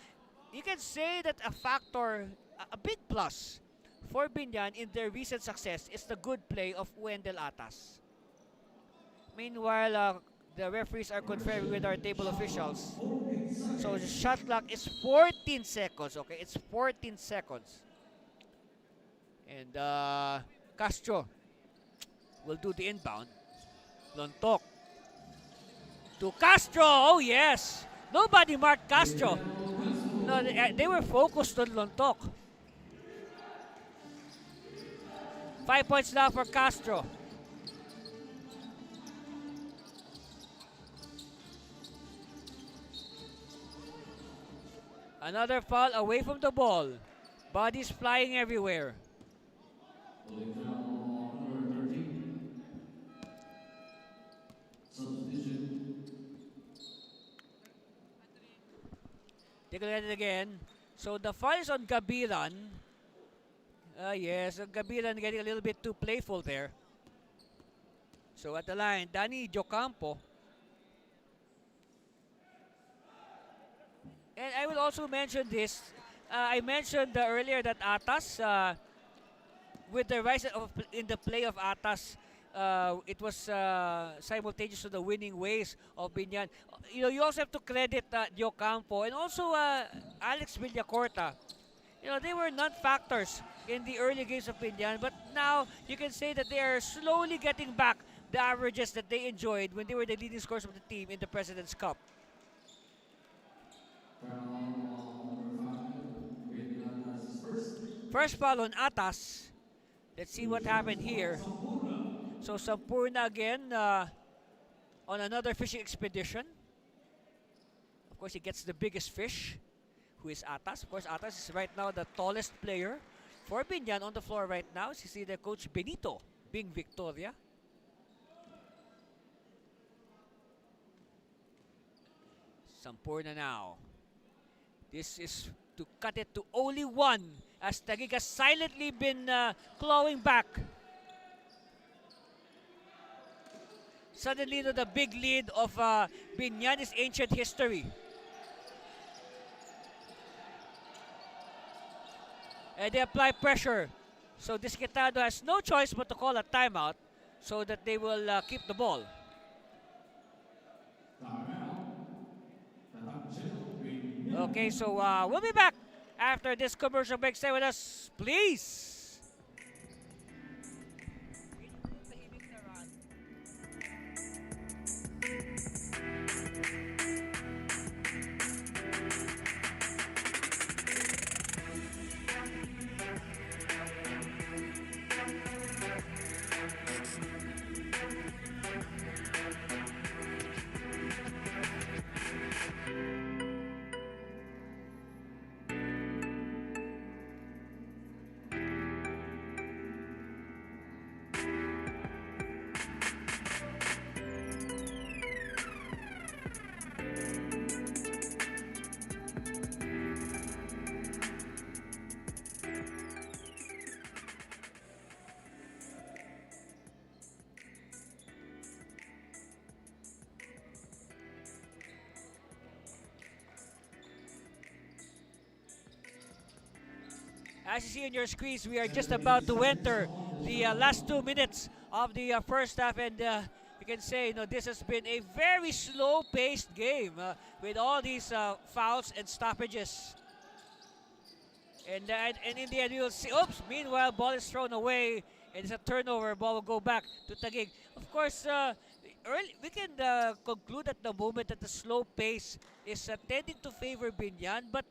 you can say that a factor, a big plus for Biñan in their recent success is the good play of Wendell Atas. Meanwhile, the referees are conferring with our table officials. So the shot clock is 14 seconds. Okay, it's 14 seconds. And Castro will do the inbound. Lontok to Castro. Oh yes, nobody marked Castro. No, they were focused on Lontok. 5 points now for Castro. Another foul away from the ball. Bodies flying everywhere. Take a look at it again. So the foul is on Gabilan. Yes, Gabilan getting a little bit too playful there. So at the line, Danny Jocampo. And I will also mention this. I mentioned earlier that Atas, with the rise in the play of Atas, it was simultaneous to the winning ways of Biñan. You also have to credit Diocampo and also Alex Villacorta. They were non-factors in the early games of Biñan, but now you can say that they are slowly getting back the averages that they enjoyed when they were the leading scorers of the team in the President's Cup. First foul on Atas. Let's see what happened here. So Sampurna again on another fishing expedition. Of course, he gets the biggest fish, who is Atas. Of course, Atas is right now the tallest player for Biñan on the floor right now. You see the coach Benito being Victoria. Sampurna now. This is to cut it to only one, as Taguig has silently been clawing back. Suddenly, the big lead of Biñan is ancient history. And they apply pressure. So Disquitado has no choice but to call a timeout so that they will keep the ball. Okay, so we'll be back after this commercial break. Stay with us, please. As you see on your screens, we are just about to enter the last 2 minutes of the first half, and you can say this has been a very slow-paced game with all these fouls and stoppages. And in the end, we will see. Oops! Meanwhile, ball is thrown away, and it's a turnover. Ball will go back to Taguig. Of course, we can conclude at the moment that the slow pace is tending to favor Biñan, but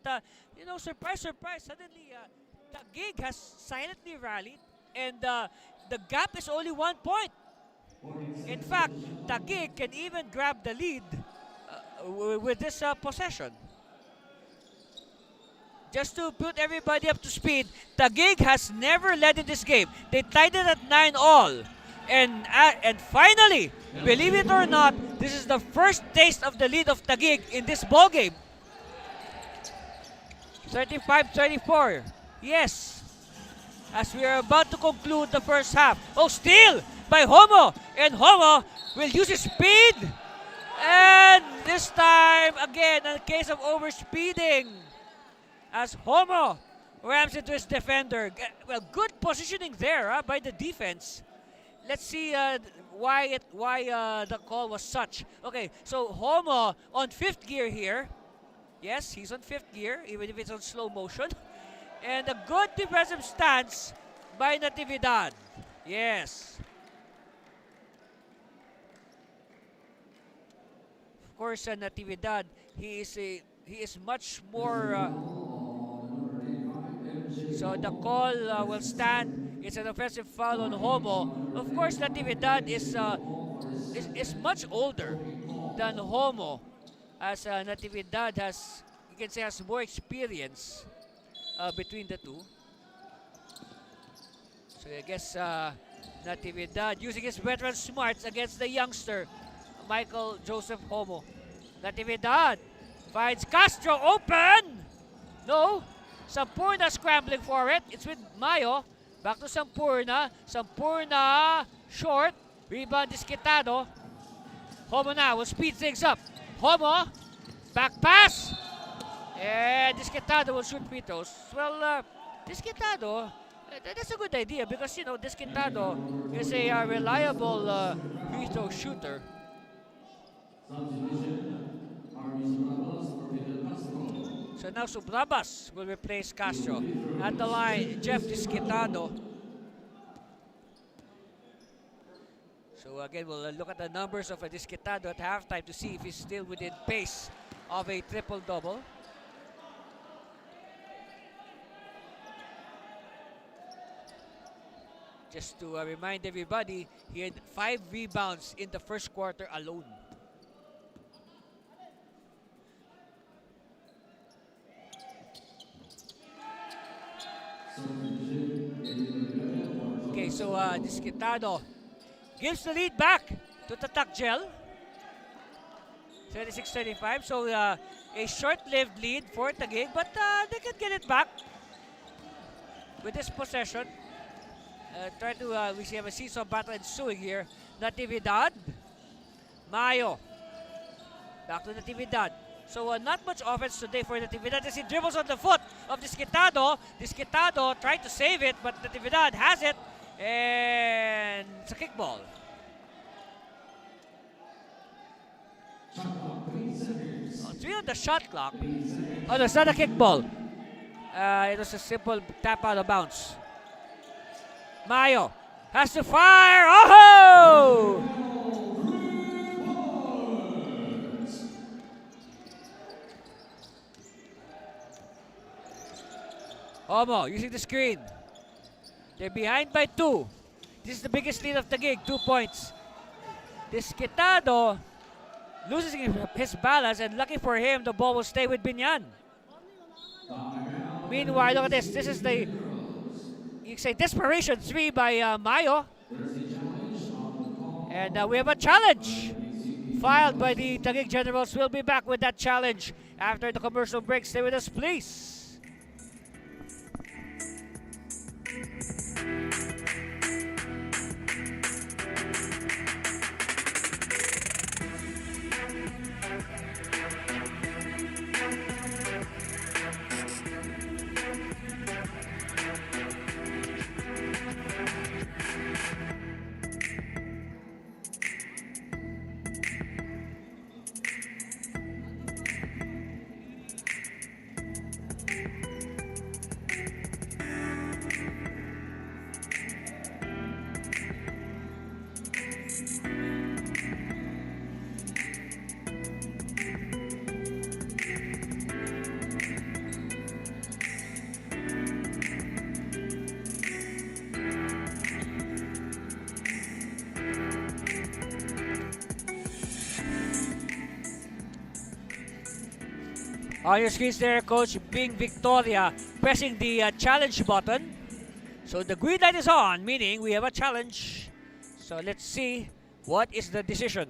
surprise, surprise! Suddenly, Taguig has silently rallied, and the gap is only 1 point. In fact, Taguig can even grab the lead with this possession. Just to put everybody up to speed, Taguig has never led in this game. They tied it at 9-all. And finally, believe it or not, this is the first taste of the lead of Taguig in this ball game. 35-24. Yes. As we are about to conclude the first half. Oh, steal by Homo. And Homo will use his speed. And this time, again, a case of overspeeding. As Homo rams into his defender. Well, good positioning there by the defense. Let's see why the call was such. Okay, so Homo on 5th gear here. Yes, he's on 5th gear, even if it's on slow motion. And a good defensive stance by Natividad. Yes. Of course, Natividad, he is much more. So the call will stand. It's an offensive foul on Homo. Of course, Natividad is much older than Homo, as Natividad has, you can say, has more experience between the two. So I guess Natividad using his veteran smarts against the youngster Michael Joseph Homo. Natividad finds Castro open. No. Sampurna scrambling for it. It's with Mayo. Back to Sampurna. Sampurna short. Rebound Disquitado. Homo now will speed things up. Homo. Back pass. And Disquitado will shoot free throws. Well, Disquitado, that's a good idea because, you know, Disquitado is a reliable free throw shooter. So now Subrabas will replace Castro. At the line, Jeff Disquitado. So again, we'll look at the numbers of a Disquitado at halftime to see if he's still within pace of a triple-double. Just to remind everybody, he had 5 rebounds in the first quarter alone. Okay, so Disquitado gives the lead back to Tatak Gel. 36-35. So a short-lived lead for Taguig, but they can get it back with this possession. We have a seesaw battle ensuing here. Natividad, Mayo, back to Natividad. So not much offense today for Natividad as he dribbles on the foot of Disquitado. Disquitado trying to save it, but Natividad has it, and it's a kickball. Oh, 3 on the shot clock. Oh, no, it's not a kickball. It was a simple tap out of bounds. Mayo has to fire. Oh! Omo using the screen. They're behind by 2. This is the biggest lead of the gig, 2 points. Disquitado loses his balance, and lucky for him, the ball will stay with Biñan. Meanwhile, look at this. This is the, you can say, desperation 3 by Mayo. And we have a challenge filed by the Taguig Generals. We'll be back with that challenge after the commercial break. Stay with us, please. On your screens there, Coach Bing Victoria pressing the challenge button. So the green light is on, meaning we have a challenge. So let's see what is the decision.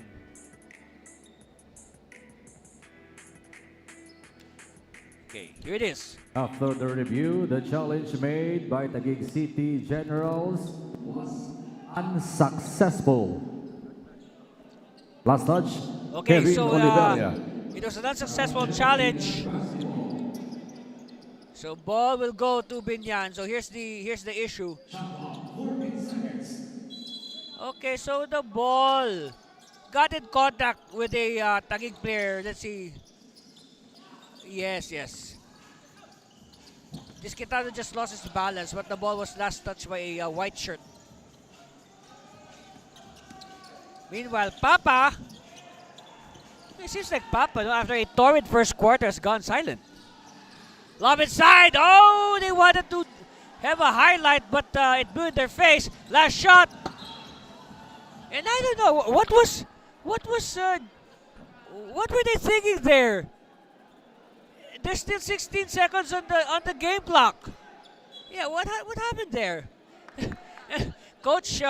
Okay, here it is. After the review, the challenge made by Taguig City Generals was unsuccessful. Last touch, Okay, Kevin so Oliveria. it was an unsuccessful challenge. So ball will go to Biñan. So here's the issue. Okay, so the ball got in contact with a Taguig player. Let's see. Yes. Disquitado just lost his balance, but the ball was last touched by a white shirt. Meanwhile, Papa, it seems like Papa, no, after a torrid first quarter, has gone silent. Lob inside. Oh, they wanted to have a highlight, but it blew in their face. Last shot. And I don't know what were they thinking there? There's still 16 seconds on the game clock. Yeah, what happened there? Coach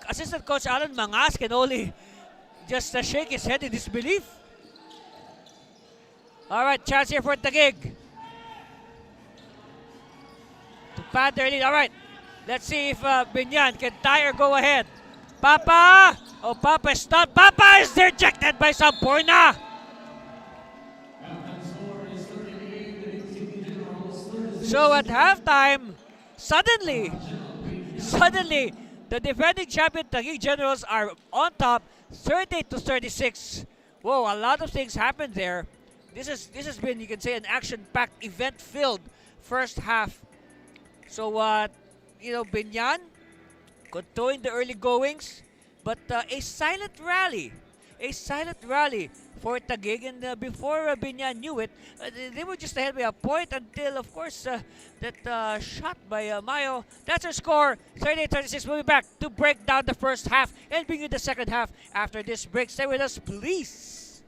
Assistant Coach Alan Mangas can only just shake his head in disbelief. All right, chance here for Taguig to pad their lead. All right, let's see if Biñan can tie or go ahead. Papa! Oh, Papa is stopped. Papa is rejected by Sampurna. So at halftime, suddenly, the defending champion Taguig Generals are on top, 30-36. Whoa, a lot of things happened there. This has been, you can say, an action-packed, event-filled first half. So Biñan controlling the early goings, but a silent rally for Taguig, and before Biñan knew it, they were just ahead by a point until, of course, that shot by Mayo. That's our score, 38-36. We'll be back to break down the first half and bring you the second half after this break. Stay with us, please.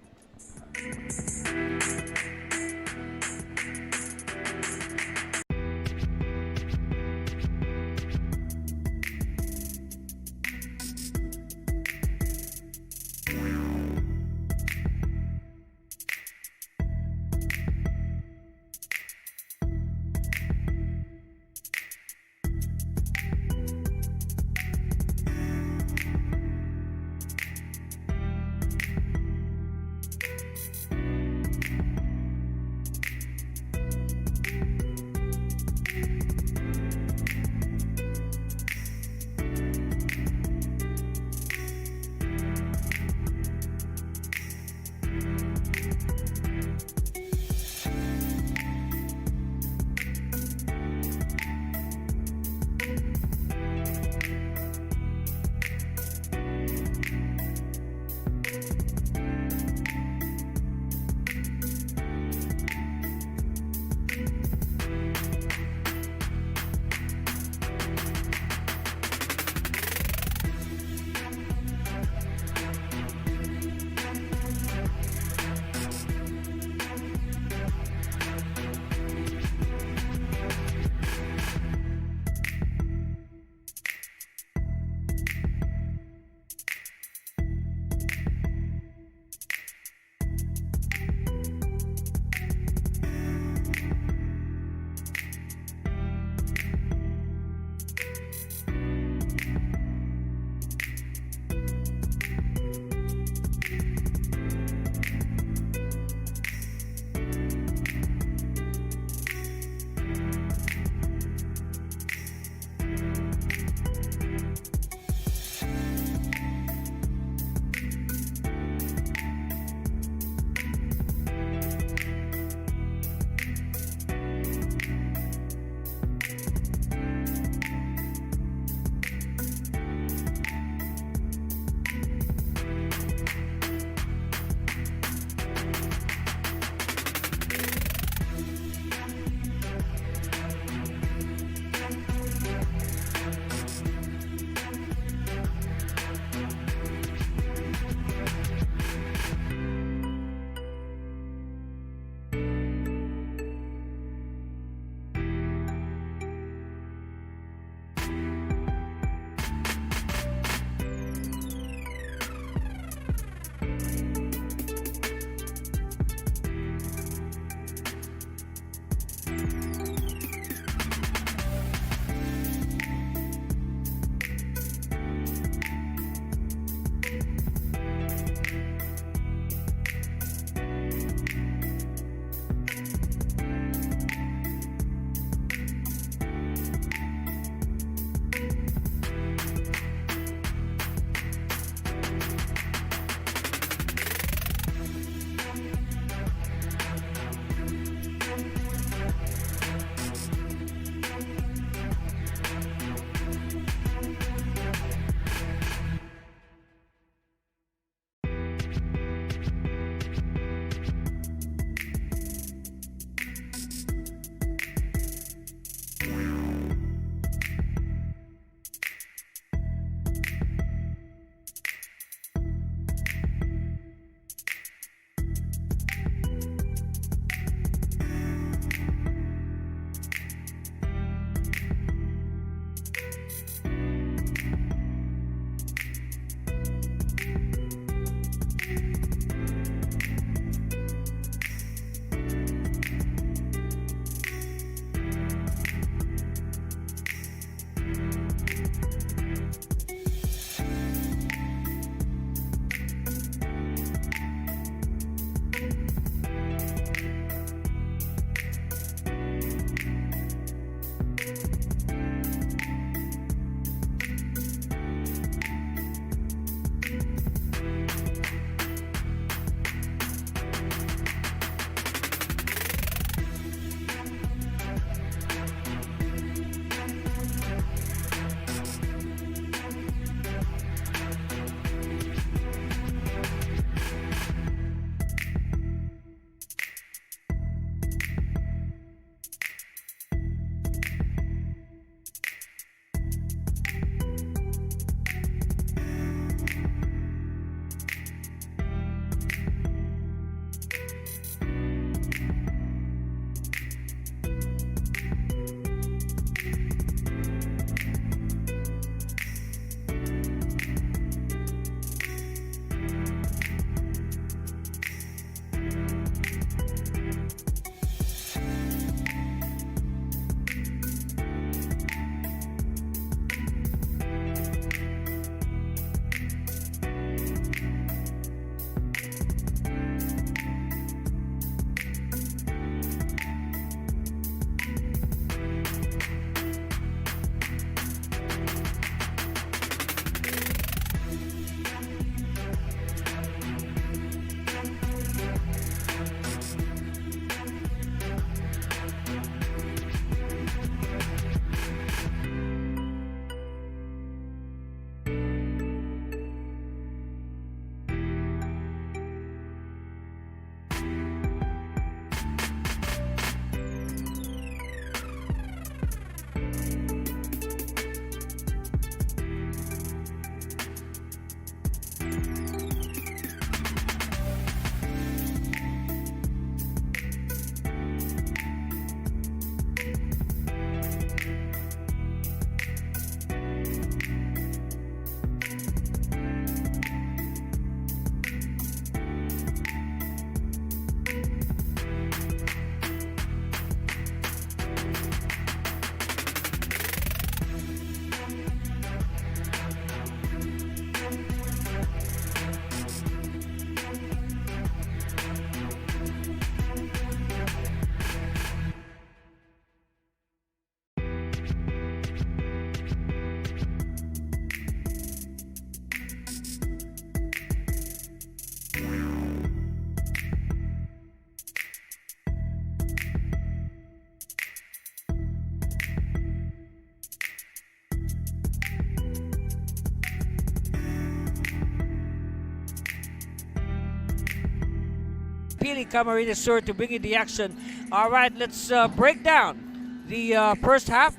Pili Camarines Sur to bring you the action. All right, let's break down the first half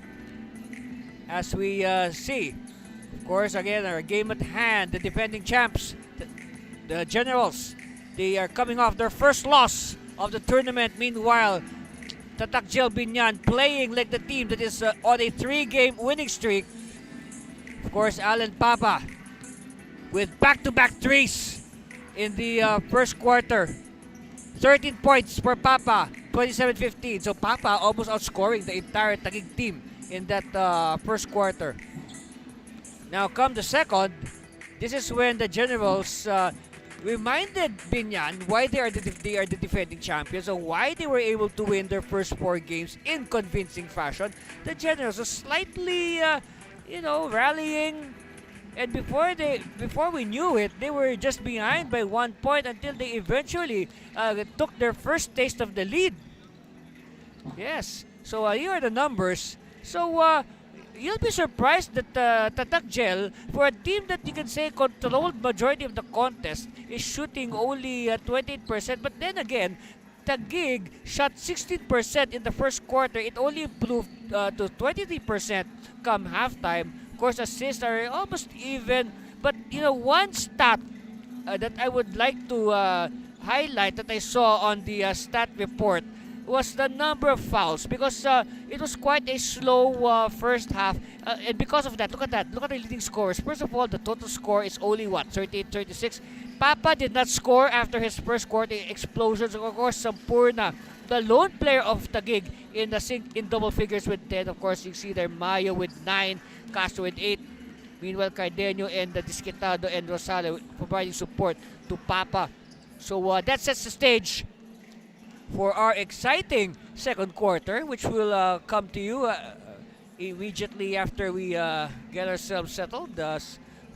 as we see. Of course, again, our game at hand, the defending champs, the Generals. They are coming off their first loss of the tournament. Meanwhile, Tatak Biñan playing like the team that is on a 3-game winning streak. Of course, Alan Papa with back-to-back threes in the first quarter. 13 points for Papa, 27-15. So Papa almost outscoring the entire Taguig team in that first quarter. Now come the second, this is when the Generals reminded Biñan why they are the defending champions and why they were able to win their first 4 games in convincing fashion. The Generals are slightly, rallying, and before we knew it, they were just behind by 1 point until they eventually took their first taste of the lead. Yes, so here are the numbers. So you'll be surprised that Tatak Gel, for a team that you can say controlled majority of the contest, is shooting only 28%. But then again, Taguig shot 16% in the first quarter. It only improved to 23% come halftime. Of course, assists are almost even. But one stat that I would like to highlight that I saw on the stat report was the number of fouls, because it was quite a slow first half, and because of that, look at the leading scores. First of all, the total score is only 38-36. Papa did not score after his first quarter explosions. Of course, Sampurna, the lone player of Taguig, in double figures with 10. Of course, you see there Mayo with 9, Castro with 8. Meanwhile, Cardenio and Disquitado and Rosales providing support to Papa. So that sets the stage for our exciting second quarter, which will come to you immediately after we get ourselves settled.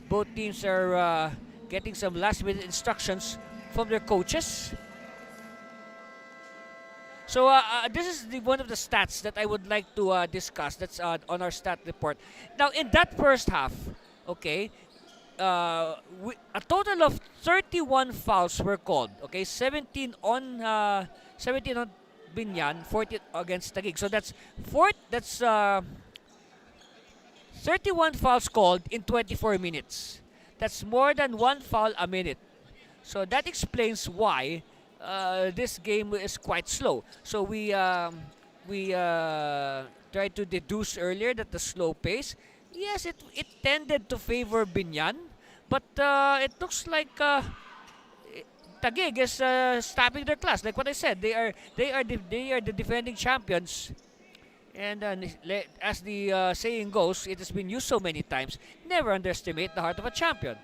Both teams are getting some last-minute instructions from their coaches. So this is one of the stats that I would like to discuss. That's on our stat report. Now, in that first half, okay, a total of 31 fouls were called. Okay, 17 on Biñan, 14 against Taguig. So that's 31 fouls called in 24 minutes. That's more than 1 foul a minute. So that explains why this game is quite slow. So we tried to deduce earlier that the slow pace, yes, it tended to favor Biñan, but it looks like Taguig is stopping their class. Like what I said, they are the defending champions, and as the saying goes, it has been used so many times. Never underestimate the heart of a champion.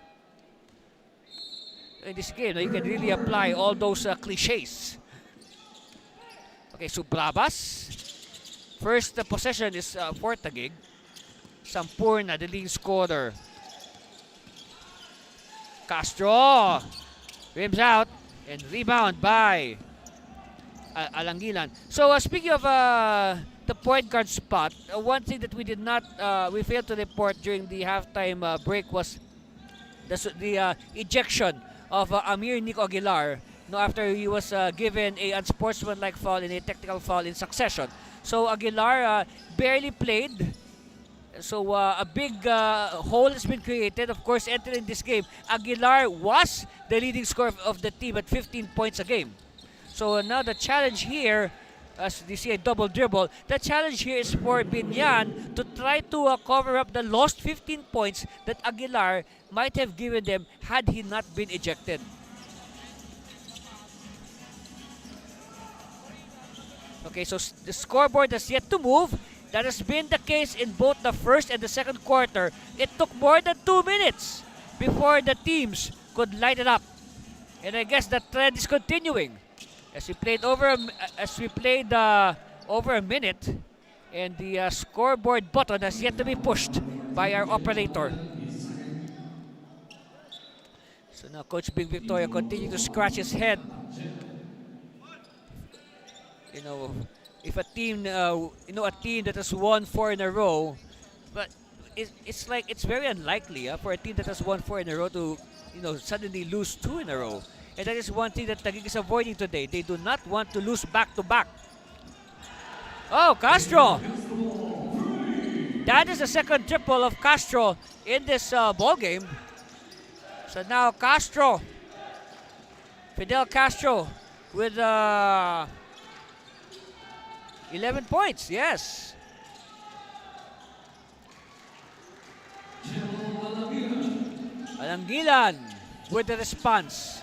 In this game, you can really apply all those cliches. Okay, so Brabas. First possession is for Taguig. Sampurna, the leading scorer. Castro rims out and rebound by Alangilan. So speaking of the point guard spot, one thing that we failed to report during the halftime break was the ejection of Amir Nico Aguilar, after he was given a unsportsmanlike foul and a technical foul in succession. So Aguilar barely played. So a big hole has been created. Of course, entering this game, Aguilar was the leading scorer of the team at 15 points a game. So now the challenge here, as you see a double dribble, the challenge here is for Biñan to try to cover up the lost 15 points that Aguilar might have given them had he not been ejected. Okay, so the scoreboard has yet to move. That has been the case in both the first and the second quarter. It took more than 2 minutes before the teams could light it up. And I guess the trend is continuing. As we played over a minute, and the scoreboard button has yet to be pushed by our operator. So now Coach Big Victoria continuing to scratch his head. If a team, a team that has won 4 in a row, but it's very unlikely for a team that has won 4 in a row to, suddenly lose 2 in a row. And that is one thing that Taguig is avoiding today. They do not want to lose back-to-back. Oh, Castro! That is the second triple of Castro in this ball game. So now Castro, Fidel Castro with 11 points, yes. Alangilan with the response.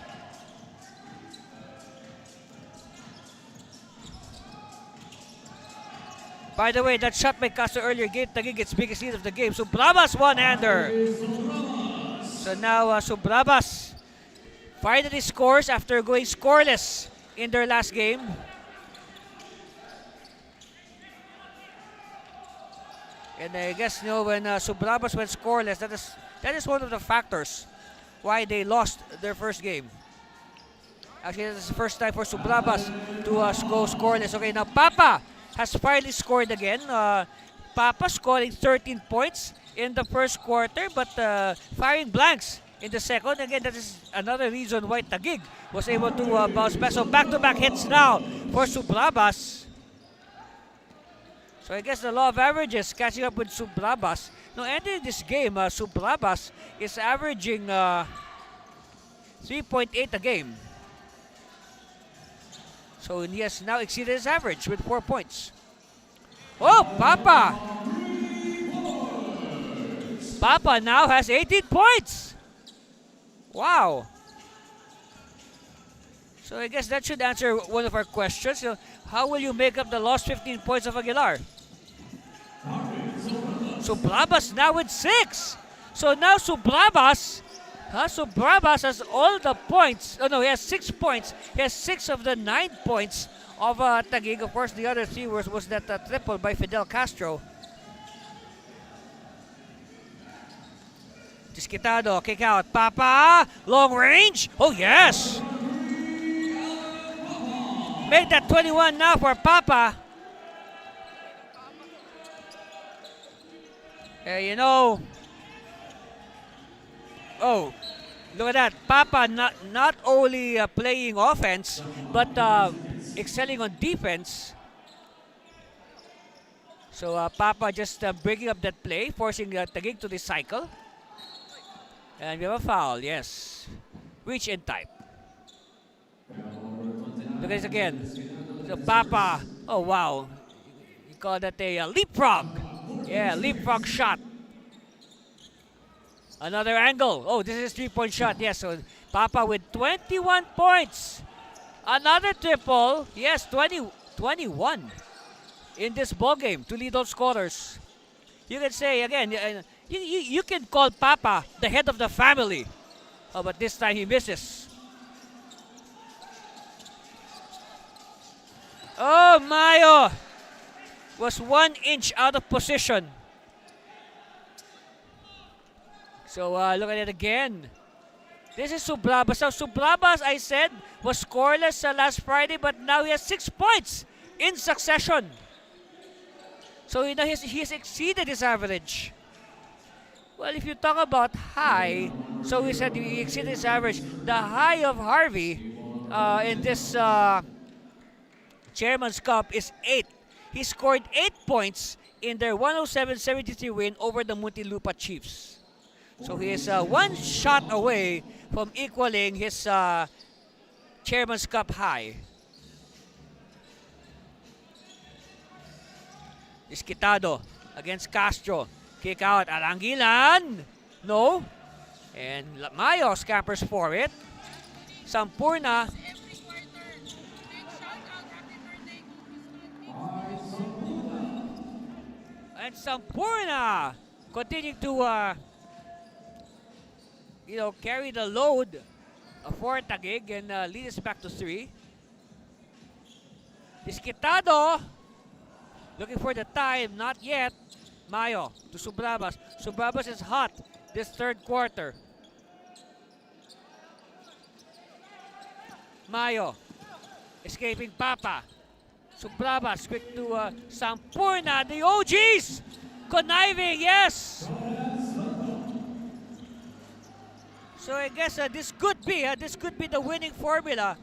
By the way, that shot by Castro earlier gave Taguig its biggest lead of the game. Subrabas one-hander. So now Subrabas finally scores after going scoreless in their last game. And I guess when Subrabas went scoreless, that is one of the factors why they lost their first game. Actually, this is the first time for Subrabas to go scoreless. Okay, now Papa has finally scored again. Papa scoring 13 points in the first quarter, but firing blanks in the second. Again, that is another reason why Taguig was able to bounce back. So back-to-back hits now for Subrabas. So I guess the law of averages catching up with Subrabas. Now ending this game, Subrabas is averaging 3.8 a game. So he has now exceeded his average with 4 points. Oh, Papa! Papa now has 18 points! Wow! So I guess that should answer one of our questions. You know, how will you make up the lost 15 points of Aguilar? Subrabas now with 6! So now Subrabas has all the points. Oh no, he has 6 points. He has 6 of the 9 points of Taguig. Of course, the other 3 was that triple by Fidel Castro. Disquitado, kick out. Papa, long range. Oh yes! Make that 21 now for Papa. You know. Oh, look at that. Papa not only playing offense, but excelling on defense. So Papa just breaking up that play, forcing Taguig to recycle. And we have a foul, yes. Reach in type. Look at this again. So Papa, oh wow. You call that a leapfrog. Yeah, leapfrog shot. Another angle. Oh, this is a 3-point shot. Yes, so Papa with 21 points. Another triple. Yes, 21 in this ball game to lead all scorers. You can say again, you can call Papa the head of the family. Oh, but this time he misses. Oh, Mayo was 1 inch out of position. So look at it again. This is Subrabas. Now Subrabas, I said, was scoreless last Friday, but now he has 6 points in succession. So you know he's exceeded his average. Well, if you talk about high, so we said he exceeded his average. The high of Harvey in this Chairman's Cup is 8. He scored 8 points in their 107-73 win over the Muntinlupa Chiefs. So he is 1 shot away from equaling his Chairman's Cup high. Disquitado against Castro. Kick out. Alangilan. No. And Mayo scampers for it. Sampurna. And Sampurna continuing to carry the load for Taguig and lead us back to 3. Disquitado looking for the time, not yet. Mayo to Subrabas. Subrabas is hot this third quarter. Mayo escaping Papa. Subrabas quick to Sampurna. The OGs conniving, yes. So I guess this could be the winning formula.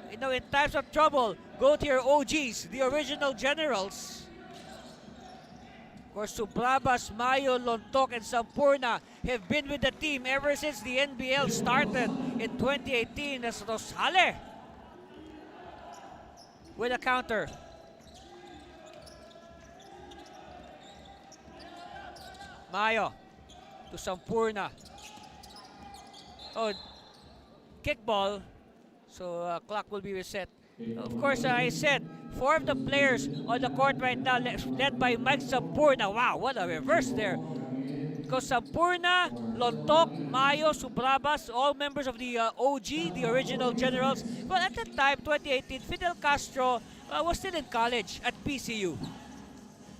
You know, in times of trouble, go to your OGs, the original generals. Of course, Subrabas, Mayo, Lontok, and Sampurna have been with the team ever since the NBL started in 2018 as Rosale with a counter. Mayo to Sampurna. Oh, kickball. So clock will be reset. Of course, I said 4 of the players on the court right now led by Mike Sampurna. Wow, what a reverse there. Because Sampurna, Lontok, Mayo, Subrabas, all members of the OG, the original generals. Well, at that time, 2018, Fidel Castro was still in college at PCU.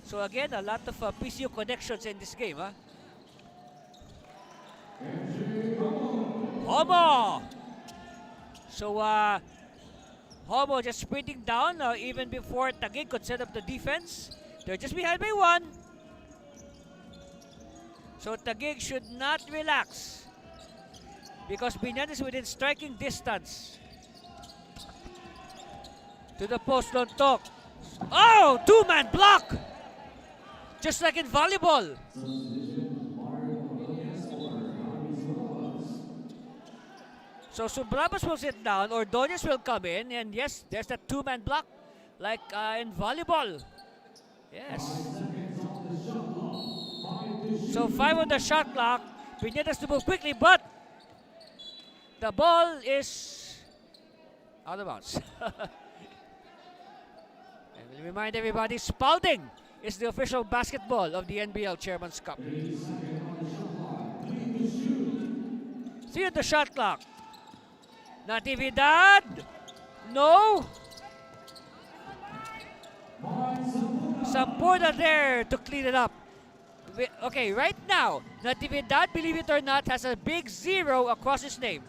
So again, a lot of PCU connections in this game. Huh? Homo! So, Homo just sprinting down even before Taguig could set up the defense. They're just behind by 1. So Taguig should not relax because Biñan is within striking distance. To the post, don't talk. Oh, 2-man block! Just like in volleyball. So Subrabas will sit down, Ordonez will come in, and yes, there's that 2-man block, like in volleyball. Yes. So 5 on the shot clock. Biñan has to move quickly, but the ball is out of bounds. And we'll remind everybody, Spalding is the official basketball of the NBL Chairman's Cup. 3 on the shot clock. Natividad! No! Sampurna there to clean it up. Okay, right now, Natividad, believe it or not, has a big 0 across his name.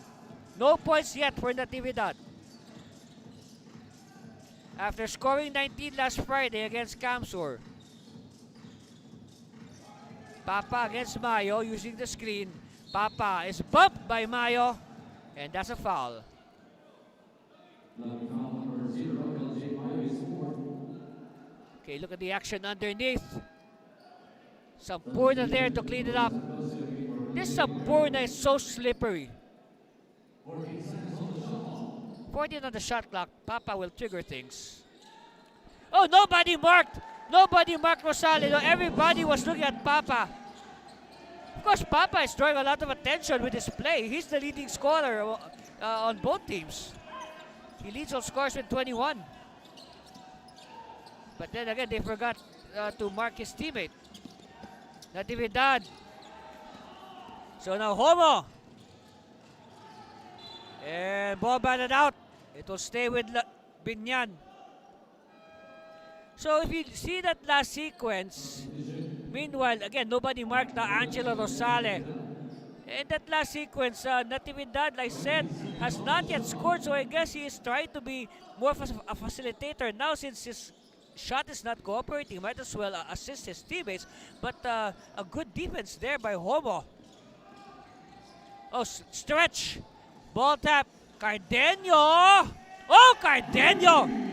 No points yet for Natividad. After scoring 19 last Friday against Kamsur. Papa against Mayo using the screen. Papa is bumped by Mayo, and that's a foul. Okay, look at the action underneath. Sampurna there to clean it up. This Sampurna is so slippery. 14 on the shot clock. Papa will trigger things. Oh, nobody marked. Nobody marked Rosale. Everybody was looking at Papa. Of course, Papa is drawing a lot of attention with his play. He's the leading scorer on both teams. He leads all scores with 21. But then again, they forgot to mark his teammate. Natividad. So now Homo. And ball batted out. It will stay with Biñan. So if you see that last sequence, meanwhile, again, nobody marked Angelo Rosale. In that last sequence, Natividad, like I said, has not yet scored. So I guess he is trying to be more of a facilitator. Now, since his shot is not cooperating, might as well assist his teammates. But a good defense there by Homo. Oh, stretch. Ball tap. Cardenio. Oh, Cardenio.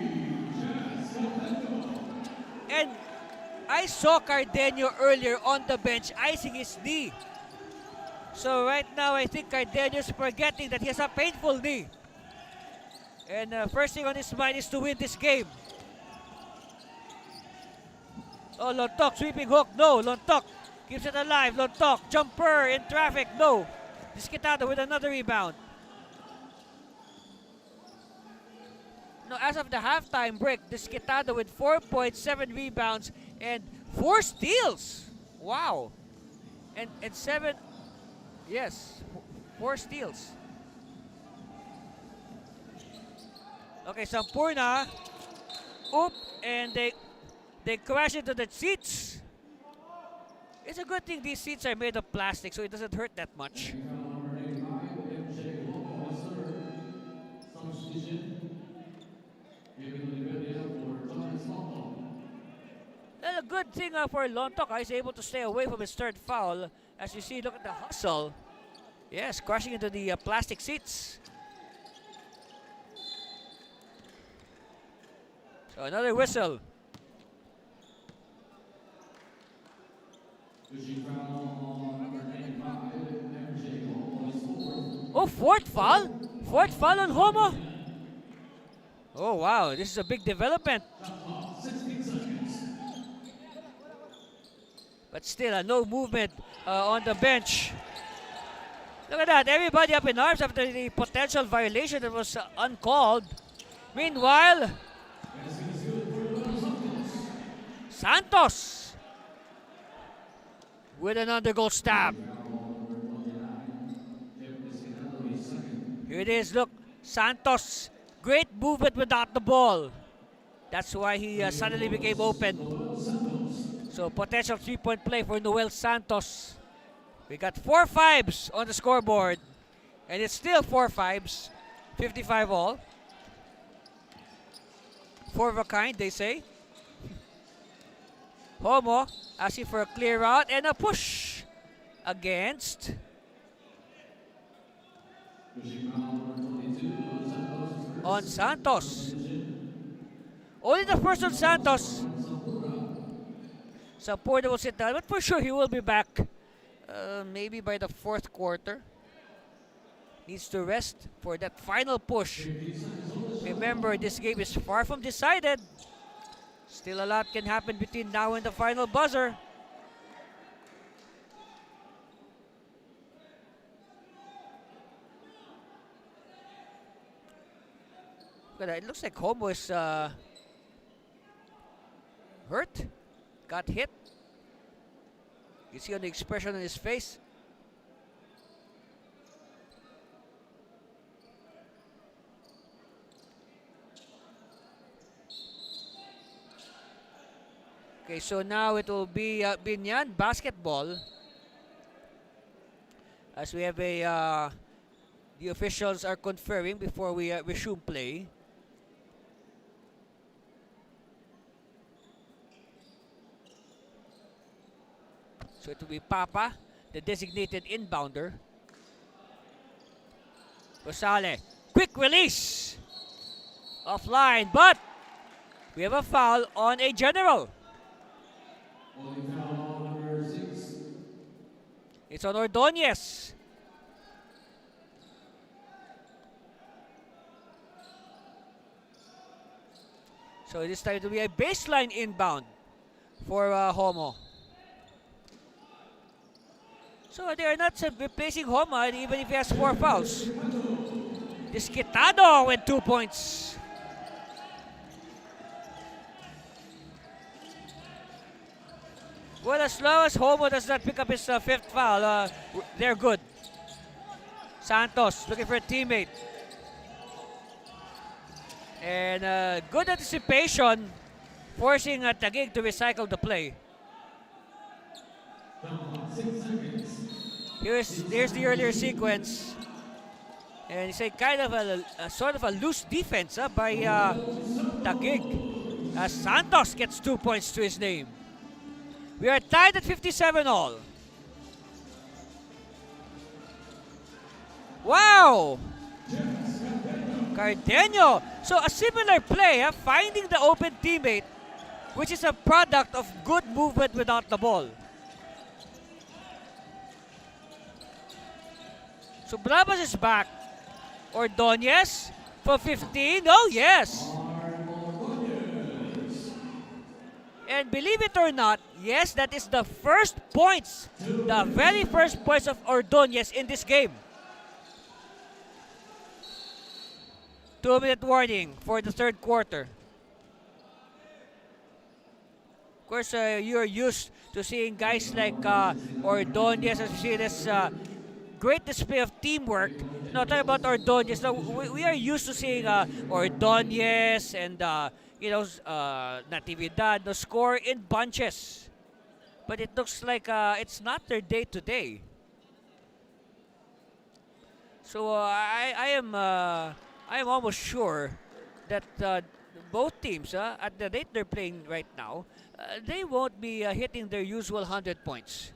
And I saw Cardenio earlier on the bench icing his knee. So right now, I think Cardenio is forgetting that he has a painful knee. And first thing on his mind is to win this game. Oh, Lontok, sweeping hook. No, Lontok keeps it alive. Lontok, jumper in traffic. No. Disquitado with another rebound. Now, as of the halftime break, Disquitado with 4 points, 7 rebounds, and 4 steals. Wow. And 7, yes, 4 steals. Okay, Sampurna. Oop, and they crash into the seats. It's a good thing these seats are made of plastic, so it doesn't hurt that much. And a good thing for Lontok, he's able to stay away from his third foul. As you see, look at the hustle. Yes, crashing into the plastic seats. So another whistle. Oh, fourth foul? Fourth foul on Homo? Oh, wow. This is a big development. But still, no movement on the bench. Look at that. Everybody up in arms after the potential violation that was uncalled. Meanwhile, Santos with an undergoal stab. Here it is. Look, Santos. Great movement without the ball. That's why he suddenly became open. So potential three-point play for Noel Santos. We got 4 5s on the scoreboard. And it's still 4 5s. 55 all. 4 of a kind, they say. Homo asking for a clear out and a push against on Santos. Only the first on Santos. Sampurna will sit down, but for sure he will be back maybe by the 4th quarter. Needs to rest for that final push. Remember, this game is far from decided. Still a lot can happen between now and the final buzzer. But it looks like Homo is hurt, got hit. You see on the expression on his face. Okay, so now it will be Biñan basketball. As we have a, the officials are conferring before we resume play. So it will be Papa, the designated inbounder. Rosale, quick release. Offline, but we have a foul on a general. It's on Ordonez. So this time it will be a baseline inbound for Homo. So they are not replacing Homo even if he has 4 fouls. Disquitado with 2 points. Well, as long as Homo does not pick up his 5th foul, they're good. Santos looking for a teammate. And good anticipation, forcing Taguig to recycle the play. Here's the earlier sequence. And it's a kind of a sort of a loose defense by Taguig. As Santos gets 2 points to his name. We are tied at 57 all. Wow! Cardenio. So a similar play, finding the open teammate, which is a product of good movement without the ball. So Bravas is back. Ordonez for 15. Oh, yes. And believe it or not, yes, that is the first points, the very first points of Ordonez in this game. 2-minute warning for the 3rd quarter. Of course, you're used to seeing guys like Ordonez, as you see this great display of teamwork. No, talking about Ordonez, no, we are used to seeing Ordonez and Natividad score in bunches. But it looks like it's not their day today. So I am almost sure that both teams, at the rate they're playing right now, they won't be hitting their usual 100 points.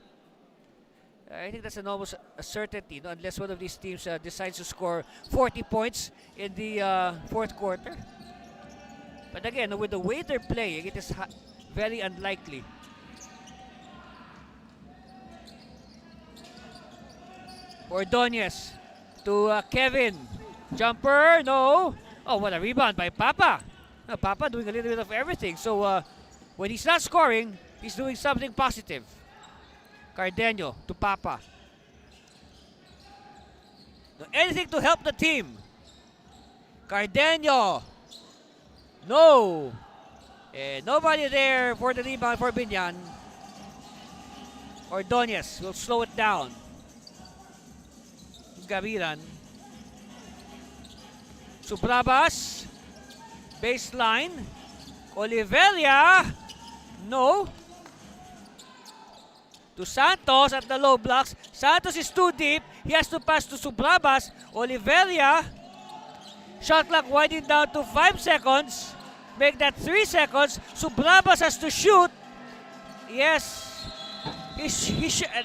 I think that's an almost a certainty, no? Unless one of these teams decides to score 40 points in the fourth quarter. But again, with the way they're playing, it is very unlikely. Ordonez to Kevin. Jumper, no. Oh, what a rebound by Papa. Papa doing a little bit of everything. So when he's not scoring, he's doing something positive. Cardenio to Papa. Anything to help the team. Cardenio. No. Nobody there for the rebound for Biñan. Ordonez will slow it down. Gavilan. Subrabas. Baseline. Oliveria. No. To Santos at the low blocks. Santos is too deep. He has to pass to Subrabas. Oliveria. Shot clock winding down to 5 seconds. Make that 3 seconds. Subrabas has to shoot. Yes.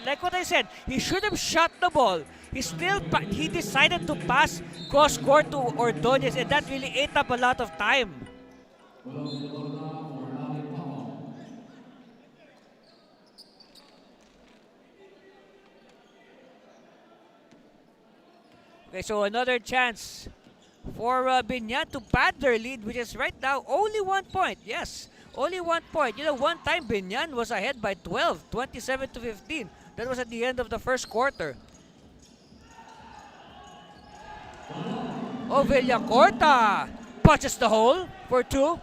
Like what I said, he should have shot the ball. He decided to pass cross court to Ordonez, and that really ate up a lot of time. Okay, so another chance for Biñan to pad their lead, which is right now only 1 point. Yes, only 1 point. You know, one time Biñan was ahead by 12, 27-15. That was at the end of the first quarter. Oh, Villacorta punches the hole for 2.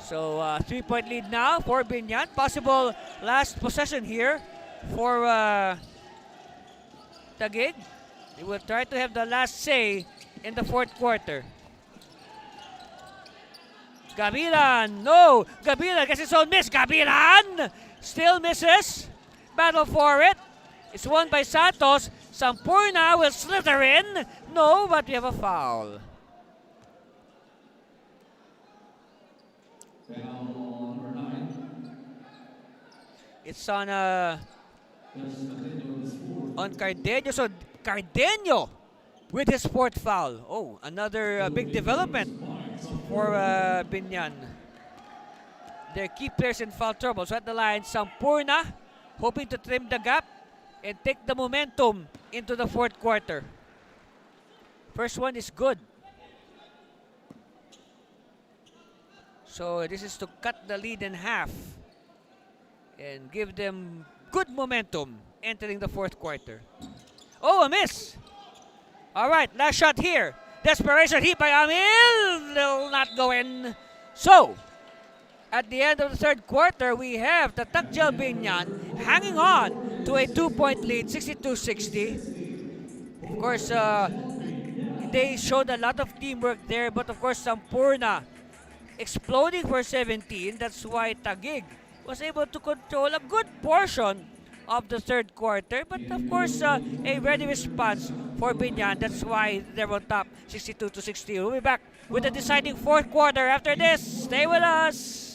So 3-point lead now for Biñan. Possible last possession here for Taguig. They will try to have the last say in the fourth quarter. Gavilan, no! Gavilan gets his own miss. Gavilan still misses. Battle for it. It's won by Santos. Sampurna will slither in. No, but we have a foul. It's on Cardenio. So Cardenio with his fourth foul. Oh, another big development for Biñan. Their key players in foul trouble. So at the line, Sampurna hoping to trim the gap and take the momentum into the fourth quarter. First one is good. So this is to cut the lead in half and give them good momentum entering the fourth quarter. Oh, a miss. All right, last shot here. Desperation heat by Amil. Will not go in. So, at the end of the third quarter, we have the Tatak Biñan hanging on to a 2-point lead, 62-60. Of course, they showed a lot of teamwork there, but of course, Sampurna exploding for 17. That's why Taguig was able to control a good portion of the third quarter. But of course, a ready response for Biñan. That's why they're on top, 62-60. We'll be back with the deciding fourth quarter after this. Stay with us.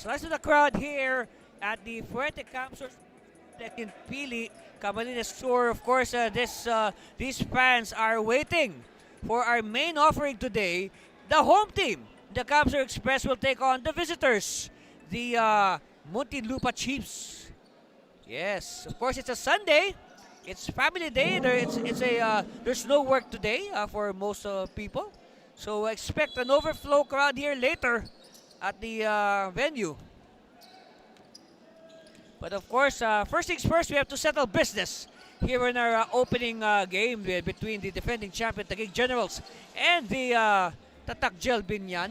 Slice to the crowd here at the Fuerte Camps in Pili, Camarines Sur. Of course, these fans are waiting for our main offering today. The home team, the Camsur Express, will take on the visitors, the Muntinlupa Chiefs. Yes, of course, it's a Sunday. It's family day. There's no work today for most people. So expect an overflow crowd here later at the venue. But of course, first things first, we have to settle business here in our opening game between the defending champion Taguig Generals and the Tatak Biñan.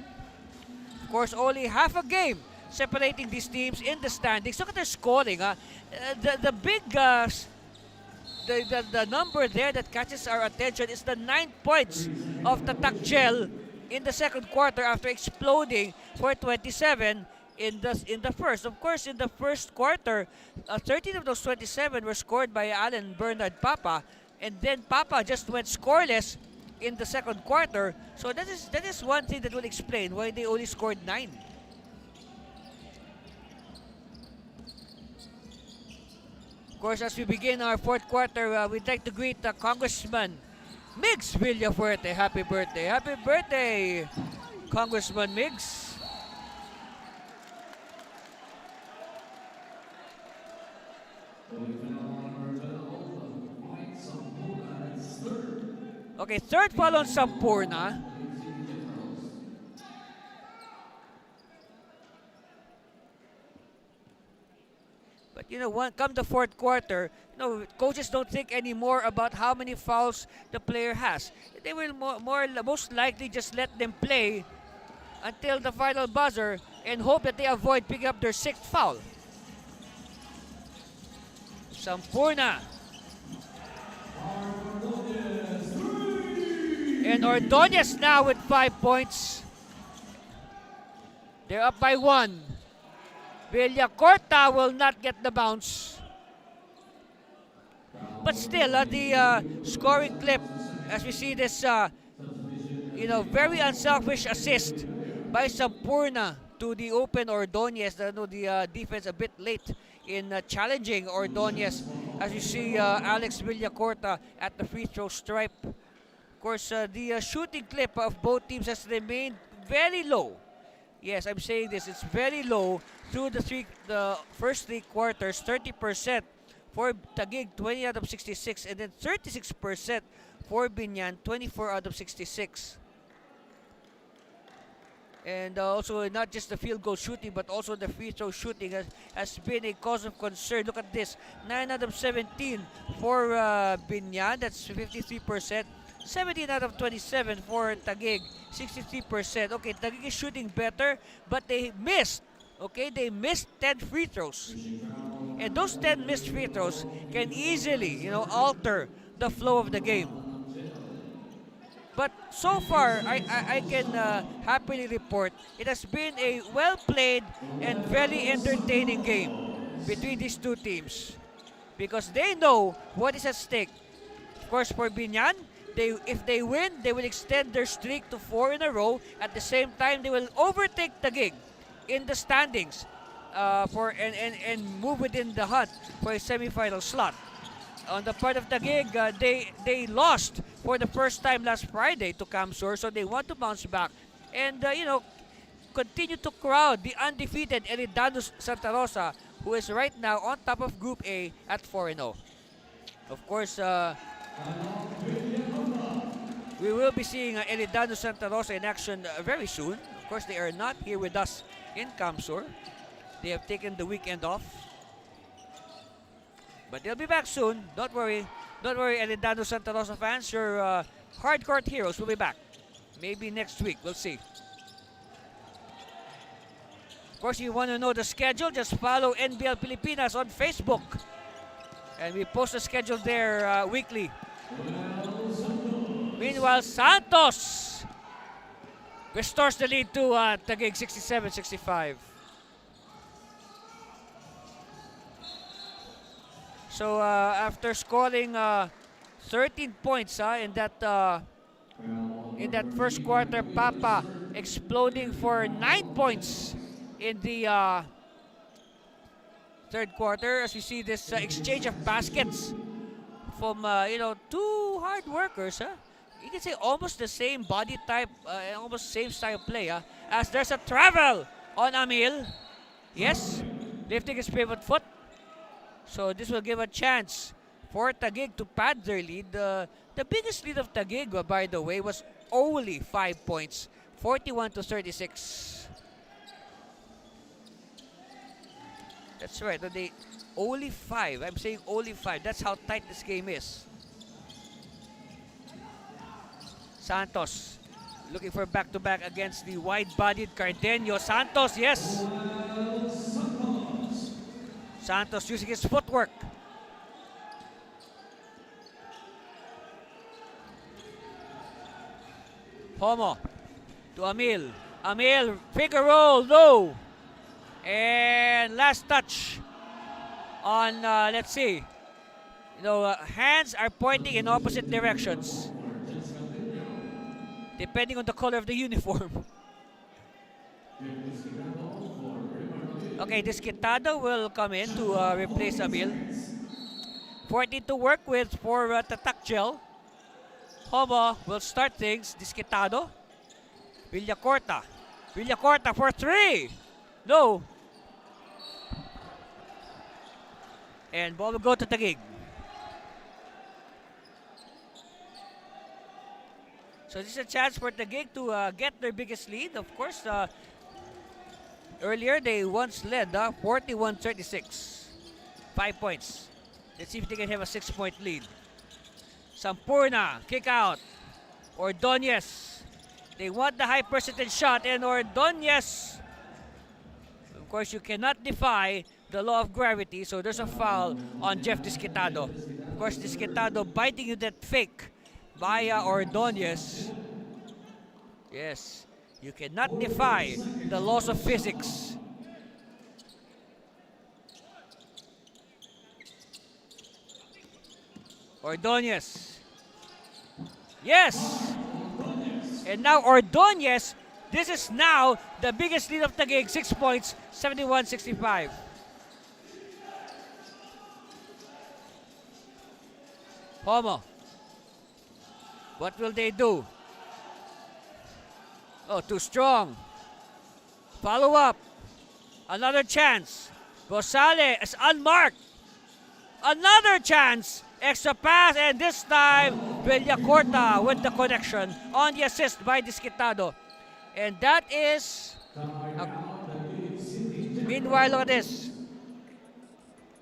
Of course, only half a game separating these teams in the standings. Look at their scoring. The big the number there that catches our attention is the 9 points of Tatak in the second quarter after exploding for 27 in the first. Of course, in the first quarter, 13 of those 27 were scored by Alan Bernard Papa, and then Papa just went scoreless in the second quarter. So that is one thing that will explain why they only scored 9. Of course, as we begin our fourth quarter, we'd like to greet Congressman Migs Villafuerte. Happy birthday. Happy birthday, Congressman Migs. Okay, third foul on Sampurna. But you know, come the fourth quarter, you know, coaches don't think anymore about how many fouls the player has. They will most likely just let them play until the final buzzer and hope that they avoid picking up their sixth foul. Sampurna. And Ordonez now with 5 points. They're up by 1. Villacorta will not get the bounce. But still, the scoring clip, as we see this, you know, very unselfish assist by Sampurna to the open Ordonez. The defense a bit late in challenging Ordonez. As you see, Alex Villacorta at the free throw stripe. Of course, the shooting clip of both teams has remained very low. Yes, I'm saying this, it's very low through the first 3 quarters. 30% for Taguig, 20 out of 66, and then 36% for Biñan, 24 out of 66. And also not just the field goal shooting, but also the free throw shooting has been a cause of concern. Look at this, 9 out of 17 for Biñan, that's 53%. 17 out of 27 for Taguig, 63%. Okay, Taguig is shooting better, but they missed. Okay, they missed 10 free throws. And those 10 missed free throws can easily, you know, alter the flow of the game. But so far, I can happily report it has been a well-played and very entertaining game between these two teams. Because they know what is at stake. Of course, for Biñan, if they win, they will extend their streak to 4 in a row. At the same time, they will overtake Taguig in the standings and move within the hunt for a semifinal slot. On the part of Taguig, they lost for the first time last Friday to Camsur, so they want to bounce back and you know, continue to crowd the undefeated Eridanus Santa Rosa, who is right now on top of Group A at 4-0. Of course, we will be seeing Eridanus Santa Rosa in action very soon. Of course, they are not here with us in Camsur. They have taken the weekend off. But they'll be back soon. Don't worry. Don't worry, Eridanus Santa Rosa fans. Your hardcore heroes will be back. Maybe next week. We'll see. Of course, you want to know the schedule, just follow NBL Pilipinas on Facebook. And we post the schedule there weekly. Meanwhile, Santos restores the lead to Taguig 67-65. So after scoring 13 points in that first quarter, Papa exploding for 9 points in the third quarter. As you see this exchange of baskets from you know, two hard workers. You can say almost the same body type, almost same style of play. As there's a travel on Amil. Yes, lifting his pivot foot. So this will give a chance for Taguig to pad their lead. The biggest lead of Taguig, by the way, was only 5 points, 41 to 36. That's right. They only 5. I'm saying only 5. That's how tight this game is. Santos looking for back-to-back against the wide-bodied Cardenio. Santos, yes. Santos using his footwork. Homo to Amil. Amil, figure roll, no. And last touch on, let's see. Hands are pointing in opposite directions, depending on the color of the uniform. Okay, Disquitado will come in to replace Amil. 14 to work with for Tatak Gel. Homo will start things. Disquitado. Villacorta. Villacorta for 3. No. And ball will go to Taguig. So this is a chance for Taguig to get their biggest lead. Of course, earlier they once led 41-36. 5 points. Let's see if they can have a 6-point lead. Sampurna, kick out. Ordonez. They want the high percentage shot, and Ordonez. Of course, you cannot defy the law of gravity, so there's a foul on Jeff Disquitado. Of course, Disquitado biting you that fake via Ordonez. Yes, you cannot defy the laws of physics. Ordonez. Yes! And now Ordonez, this is now the biggest lead of the game. 6 points, 71-65. Homo. What will they do? Oh, too strong. Follow up. Another chance. Rosales unmarked. Another chance. Extra pass, and this time Villacorta with the connection on the assist by Disquitado. And that is... meanwhile, look at this.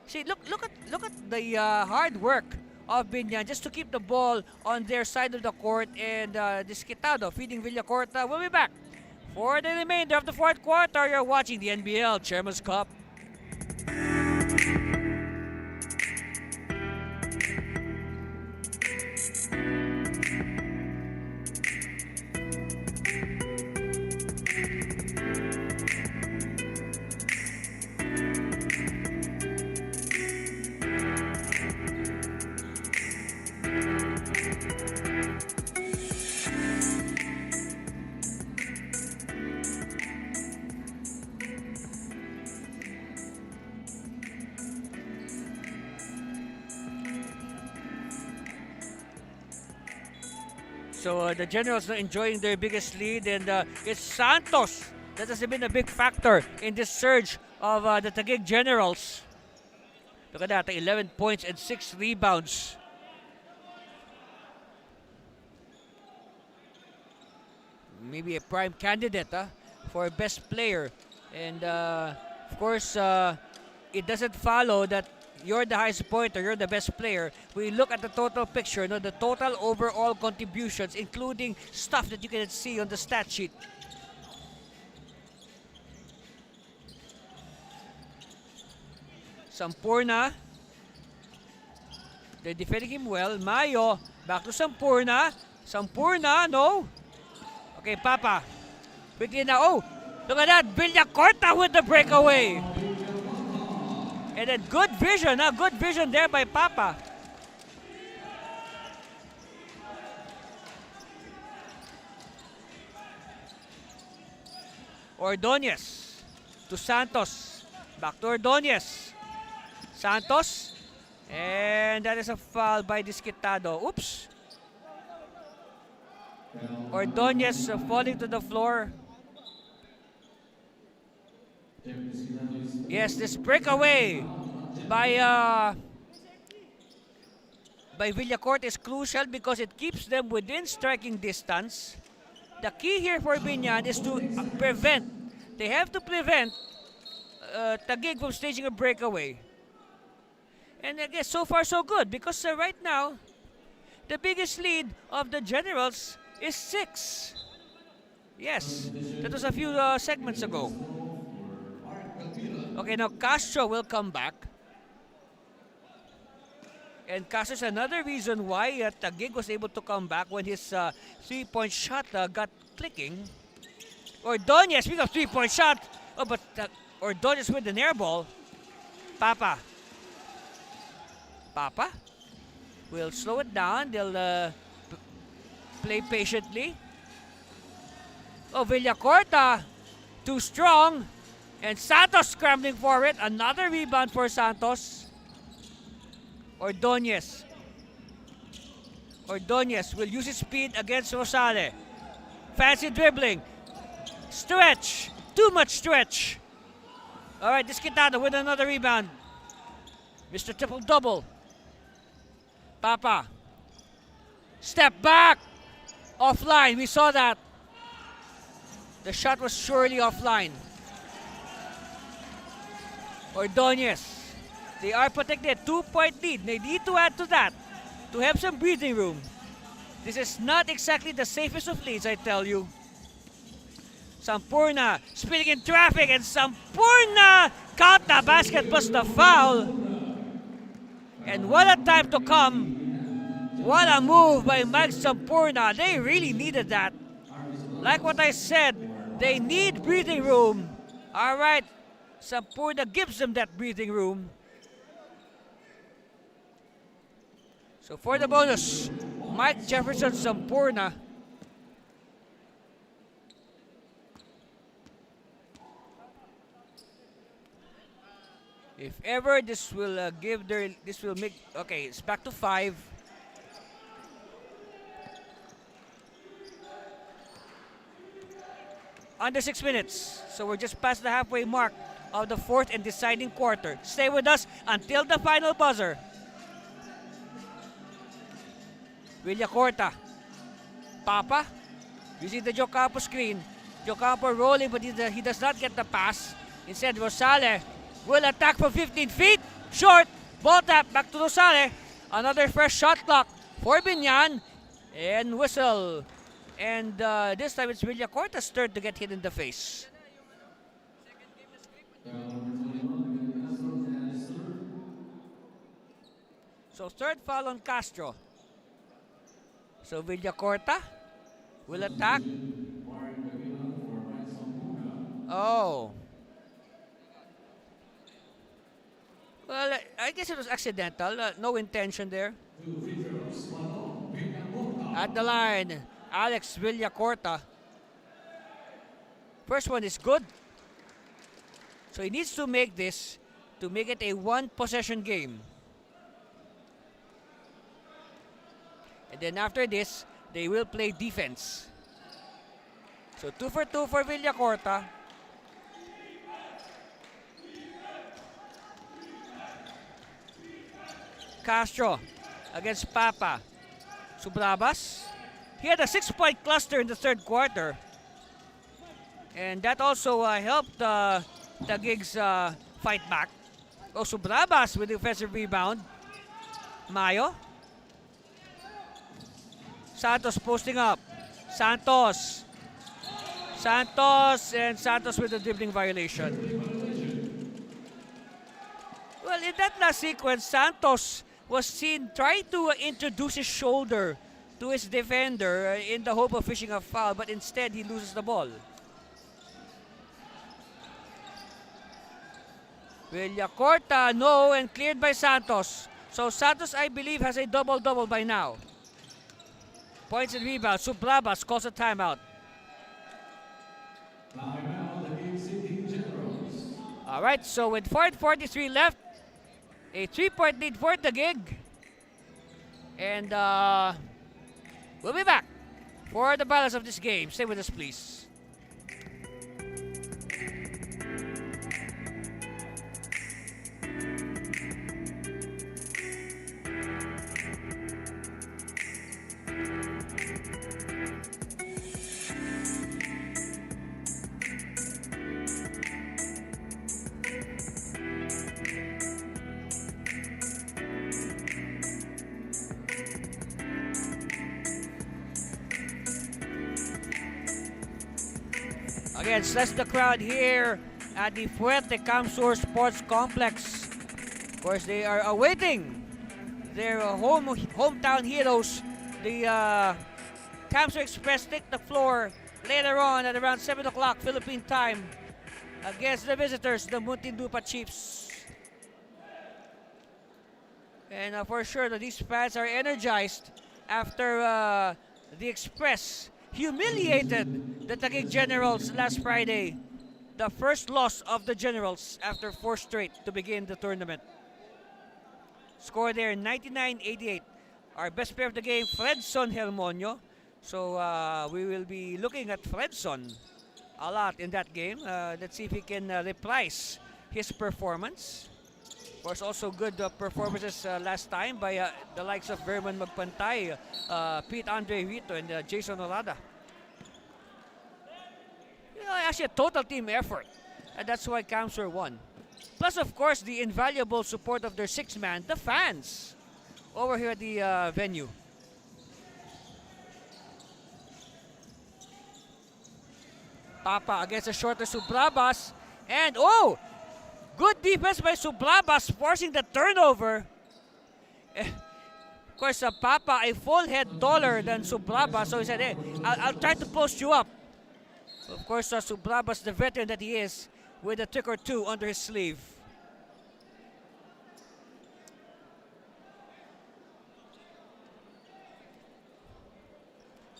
See, look at the hard work of Biñan just to keep the ball on their side of the court, and Disquitado feeding Villacorta. We'll be back for the remainder of the fourth quarter. You're watching the NBL Chairman's Cup. So the Generals are enjoying their biggest lead, and it's Santos that has been a big factor in this surge of the Taguig Generals. Look at that, 11 points and 6 rebounds. Maybe a prime candidate for best player. And of course, it doesn't follow that you're the highest pointer, you're the best player. We look at the total picture, the total overall contributions, including stuff that you can see on the stat sheet. Sampurna. They're defending him well. Mayo, back to Sampurna. Sampurna, no. Okay, Papa. Quickly now. Oh, look at that. Villacorta with the breakaway. And then good vision, good vision there by Papa. Ordonez to Santos. Back to Ordonez. Santos. And that is a foul by Disquitado. Oops. Ordonez falling to the floor. Yes, this breakaway by by Villacorta is crucial because it keeps them within striking distance. The key here for Biñan is to prevent. They have to prevent Taguig from staging a breakaway. And I guess so far so good because right now, the biggest lead of the Generals is 6. Yes, that was a few segments ago. Okay, now Castro will come back. And Castro is another reason why Taguig was able to come back when his 3-point shot got clicking. Ordonez, speaking of 3-point shot, but Ordonez with an air ball. Papa will slow it down. They'll play patiently. Villacorta, too strong. And Santos scrambling for it. Another rebound for Santos. Ordonez will use his speed against Rosale. Fancy dribbling. Stretch. Too much stretch. All right, Disquitado with another rebound. Mr. Triple-Double. Papa. Step back. Offline. We saw that. The shot was surely offline. Ordonez. They are protected. 2-point lead. They need to add to that to have some breathing room. This is not exactly the safest of leads, I tell you. Sampurna spinning in traffic, and Sampurna caught the basket plus the foul. And what a time to come. What a move by Mike Sampurna. They really needed that. Like what I said, they need breathing room. All right, Sampurna gives them that breathing room. So for the bonus, Mike Jefferson Sampurna. If ever this will make, okay, it's back to 5. Under 6 minutes. So we're just past the halfway mark of the 4th and deciding quarter. Stay with us until the final buzzer. Villacorta. Papa. Using the Jocampo screen. Jocampo rolling, but he does not get the pass. Instead, Rosale will attack from 15 feet. Short. Ball tap back to Rosale. Another fresh shot clock for Biñan. And whistle. And this time it's Villacorta's turn to get hit in the face. So third foul on Castro. So Villacorta will attack. Oh. Well, I guess it was accidental. No intention there. At the line, Alex Villacorta. First one is good. So he needs to make this to make it a one-possession game. And then after this, they will play defense. So 2 for 2 for Villacorta. Castro against Papa. Subrabas. He had a 6-point cluster in the third quarter. And that also helped Taguig's fight back. Subrabas with the offensive rebound. Mayo. Santos posting up. Santos and Santos with a dribbling violation. Well, in that last sequence, Santos was seen trying to introduce his shoulder to his defender in the hope of fishing a foul, but instead he loses the ball. Villacorta, no, and cleared by Santos. So Santos, I believe, has a double-double by now. Points and rebounds. Subrabas calls a timeout. All right, so with 4:43 left, a 3-point lead for Taguig. And we'll be back for the balance of this game. Stay with us, please. Again, that's the crowd here at the Fuerte Camsur Sports Complex. Of course, they are awaiting their hometown heroes. The Camsur Express take the floor later on at around 7 o'clock Philippine time against the visitors, the Muntinlupa Chiefs. And for sure that these fans are energized after the Express humiliated the Taguig Generals last Friday. The first loss of the Generals after 4 straight to begin the tournament. Score there 99-88. Our best player of the game, Fredson Helmonio. So we will be looking at Fredson a lot in that game. Let's see if he can reprise his performance. Of course, also good performances last time by the likes of Verman Magpantay, Pete Andre Vito, and Jason Olada. You know, actually a total team effort. And that's why Camsur won. Plus, of course, the invaluable support of their 6-man, the fans, over here at the venue. Papa against a shorter Subrabas. And, oh! Good defense by Subrabas, forcing the turnover. Of course, Papa, a full head taller than Subrabas, so he said, hey, I'll try to post you up. Of course, Subrabas, the veteran that he is, with a trick or two under his sleeve.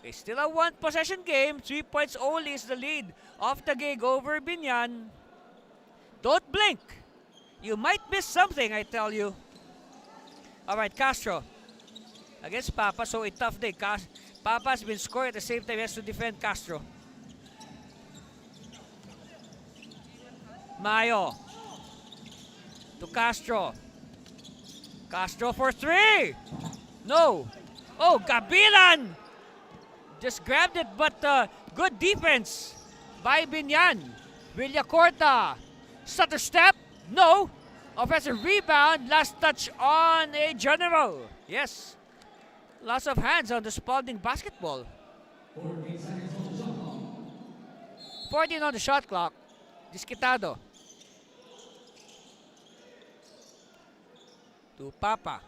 It's still a 1-possession game. 3 points only is the lead of Taguig over Biñan. Don't blink. You might miss something, I tell you. All right, Castro against Papa. So a tough day. Papa's been scoring at the same time he has to defend Castro. Mayo to Castro. Castro for 3. No. Oh, Gabilan just grabbed it, but good defense by Biñan. Villacorta. Stutter step. No. Offensive rebound. Last touch on a General. Yes. Lots of hands on the Spalding basketball. 14 on the shot clock. Disquitado. To Papa.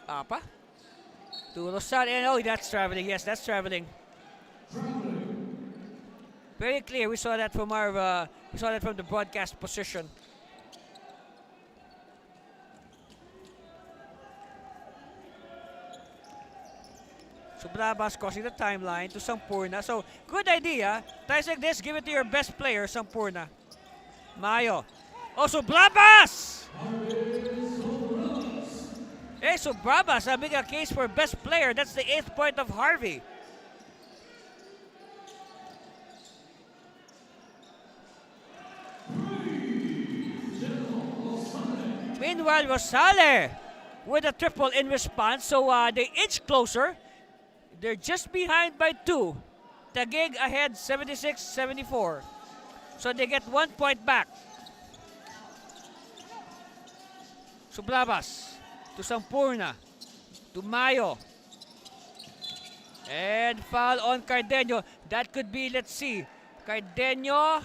Papa. To Rosal. Oh, that's traveling. Yes, that's traveling. Very clear. We saw that from our from the broadcast position. Subrabas crossing the timeline to Sampurna. So, good idea. Times like this, give it to your best player, Sampurna. Mayo. Oh, Subrabas! Hey, Subrabas, having a case for best player. That's the 8th point of Harvey. Meanwhile, Rosale with a triple in response. So they inch closer. They're just behind by 2. Taguig ahead 76-74. So they get 1 point back. Subrabas to Sampurna. To Mayo. And foul on Cardenio. That could be, let's see. Cardenio.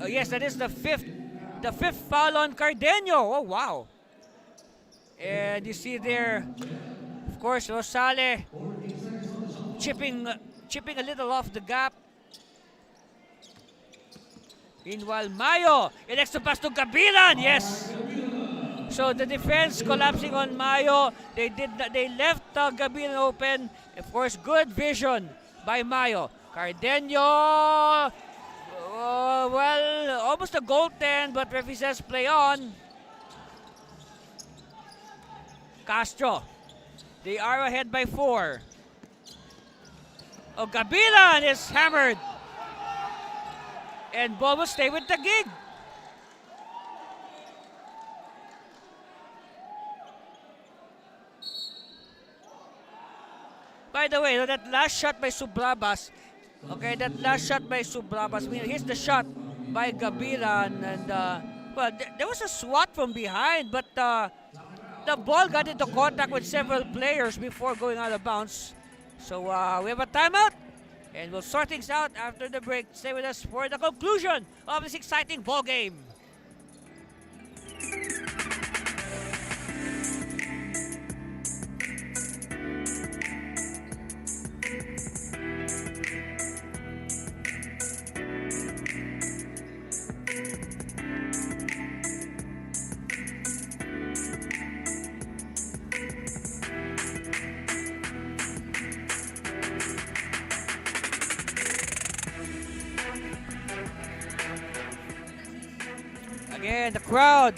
Oh yes, that is the fifth foul on Cardenio. Oh wow. And you see there, of course, Rosale chipping a little off the gap. Meanwhile, Mayo elects to pass to Gabilan. Yes. So the defense collapsing on Mayo. They left Gabilan open. Of course, good vision by Mayo. Cardenio. Well, almost a goaltend, but referee says play on. Castro. They are ahead by 4. Oh, Gabilan is hammered. And ball will stay with Taguig. By the way, that last shot by Subrabas. Okay, that last shot by Subrabas. Here's the shot by Gabilan. And, well, there was a swat from behind, but the ball got into contact with several players before going out of bounds. So we have a timeout, and we'll sort things out after the break. Stay with us for the conclusion of this exciting ball game. Again, the crowd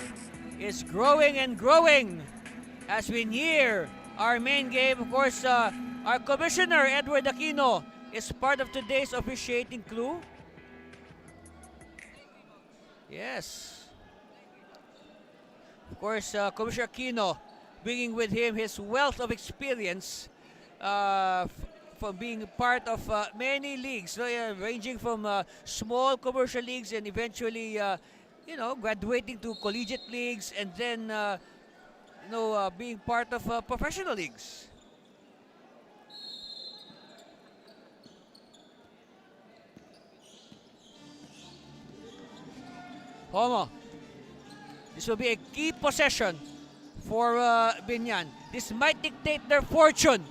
is growing and growing as we near our main game. Of course, our commissioner, Edward Aquino, is part of today's officiating crew. Yes. Of course, Commissioner Aquino bringing with him his wealth of experience from being part of many leagues, so, ranging from small commercial leagues and eventually graduating to collegiate leagues, and then being part of professional leagues. Homo, this will be a key possession for Biñan. This might dictate their fortune.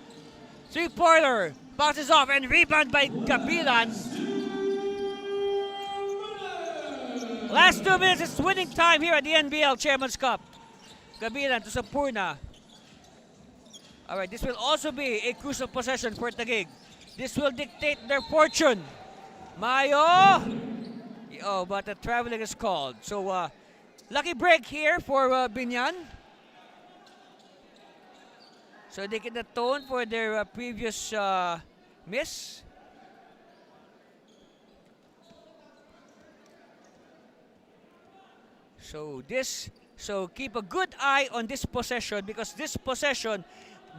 Three-pointer bounces off and rebound by Gabilan. Last 2 minutes is winning time here at the NBL Chairman's Cup. Gabilan to Sampurna. Alright, this will also be a crucial possession for Taguig. This will dictate their fortune. Mayo! Oh, but the traveling is called. So, lucky break here for Biñan. So they can atone for their previous miss. So keep a good eye on this possession, because this possession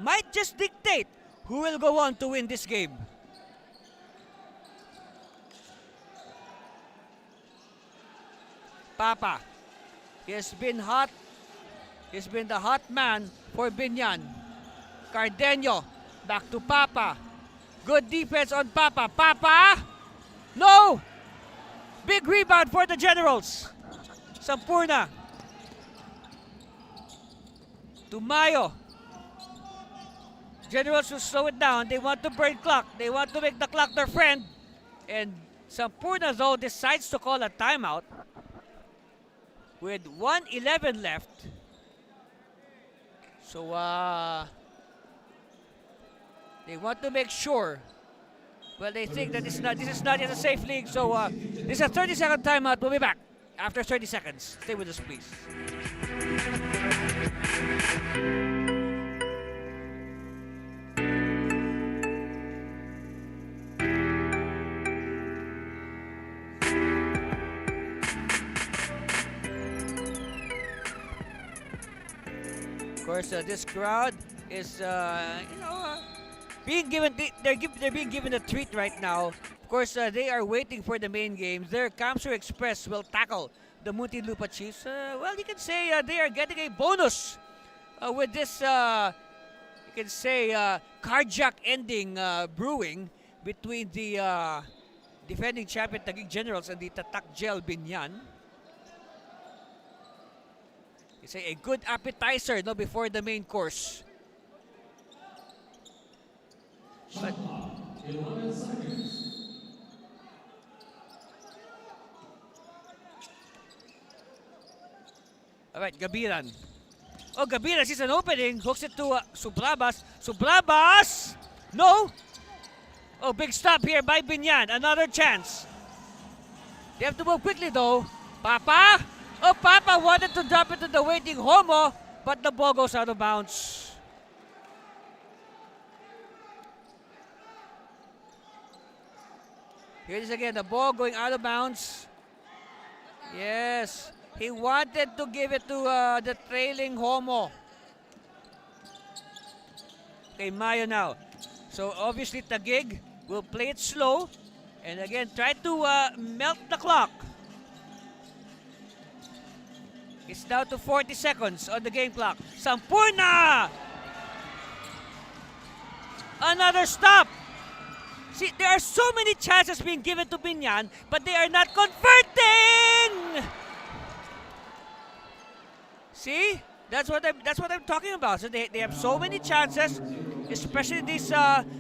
might just dictate who will go on to win this game. Papa, he has been hot. He's been the hot man for Biñan. Cardenio, back to Papa. Good defense on Papa. Papa! No! Big rebound for the Generals. Sampurna. To Mayo. Generals will slow it down. They want to burn clock. They want to make the clock their friend. And Sampurna, though, decides to call a timeout with 1:11 left. So, they want to make sure. Well, they think that this is not yet a safe league. So, this is a 30-second timeout. We'll be back after 30 seconds. Stay with us, please. Of course, this crowd is, being given they're being given a treat right now. Of course, they are waiting for the main games. Their Kamsur Express will tackle the Muntinlupa Chiefs. Well, you can say they are getting a bonus with this, you can say, carjack ending brewing between the defending champion Taguig Generals and the Tatak Gel Biñan. You say a good appetizer, no, before the main course. But, all right, Gabilan. Oh, Gabilan sees an opening, hooks it to Sublabas. Sublabas! No! Oh, big stop here by Biñan. Another chance. They have to move quickly, though. Papa! Oh, Papa wanted to drop it to the waiting Homo, but the ball goes out of bounds. Here it is again, the ball going out of bounds. Yes, he wanted to give it to the trailing Homo. Okay, Mayo now. So obviously Taguig will play it slow and again try to melt the clock. It's down to 40 seconds on the game clock. Sampurna! Another stop. See, there are so many chances being given to Biñan, but they are not converting. See, that's what I'm talking about. So they have so many chances, especially these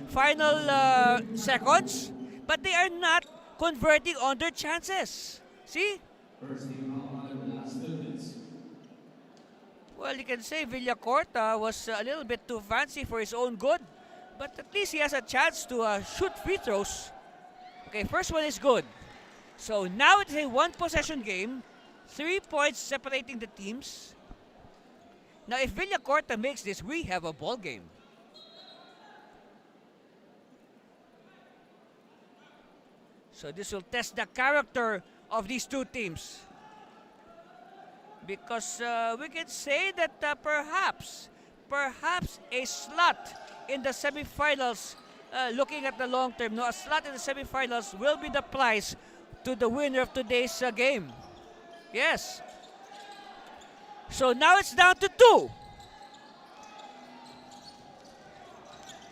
final seconds, but they are not converting on their chances. See? Well, you can say Villacorta was a little bit too fancy for his own good, but at least he has a chance to shoot free throws. Okay, first one is good. So now it's a one-possession game, 3 points separating the teams. Now, if Villacorta makes this, we have a ball game. So this will test the character of these two teams. Because we can say that perhaps a slot in the semifinals, looking at the long term, no, a slot in the semifinals will be the prize to the winner of today's game. Yes. So now it's down to 2.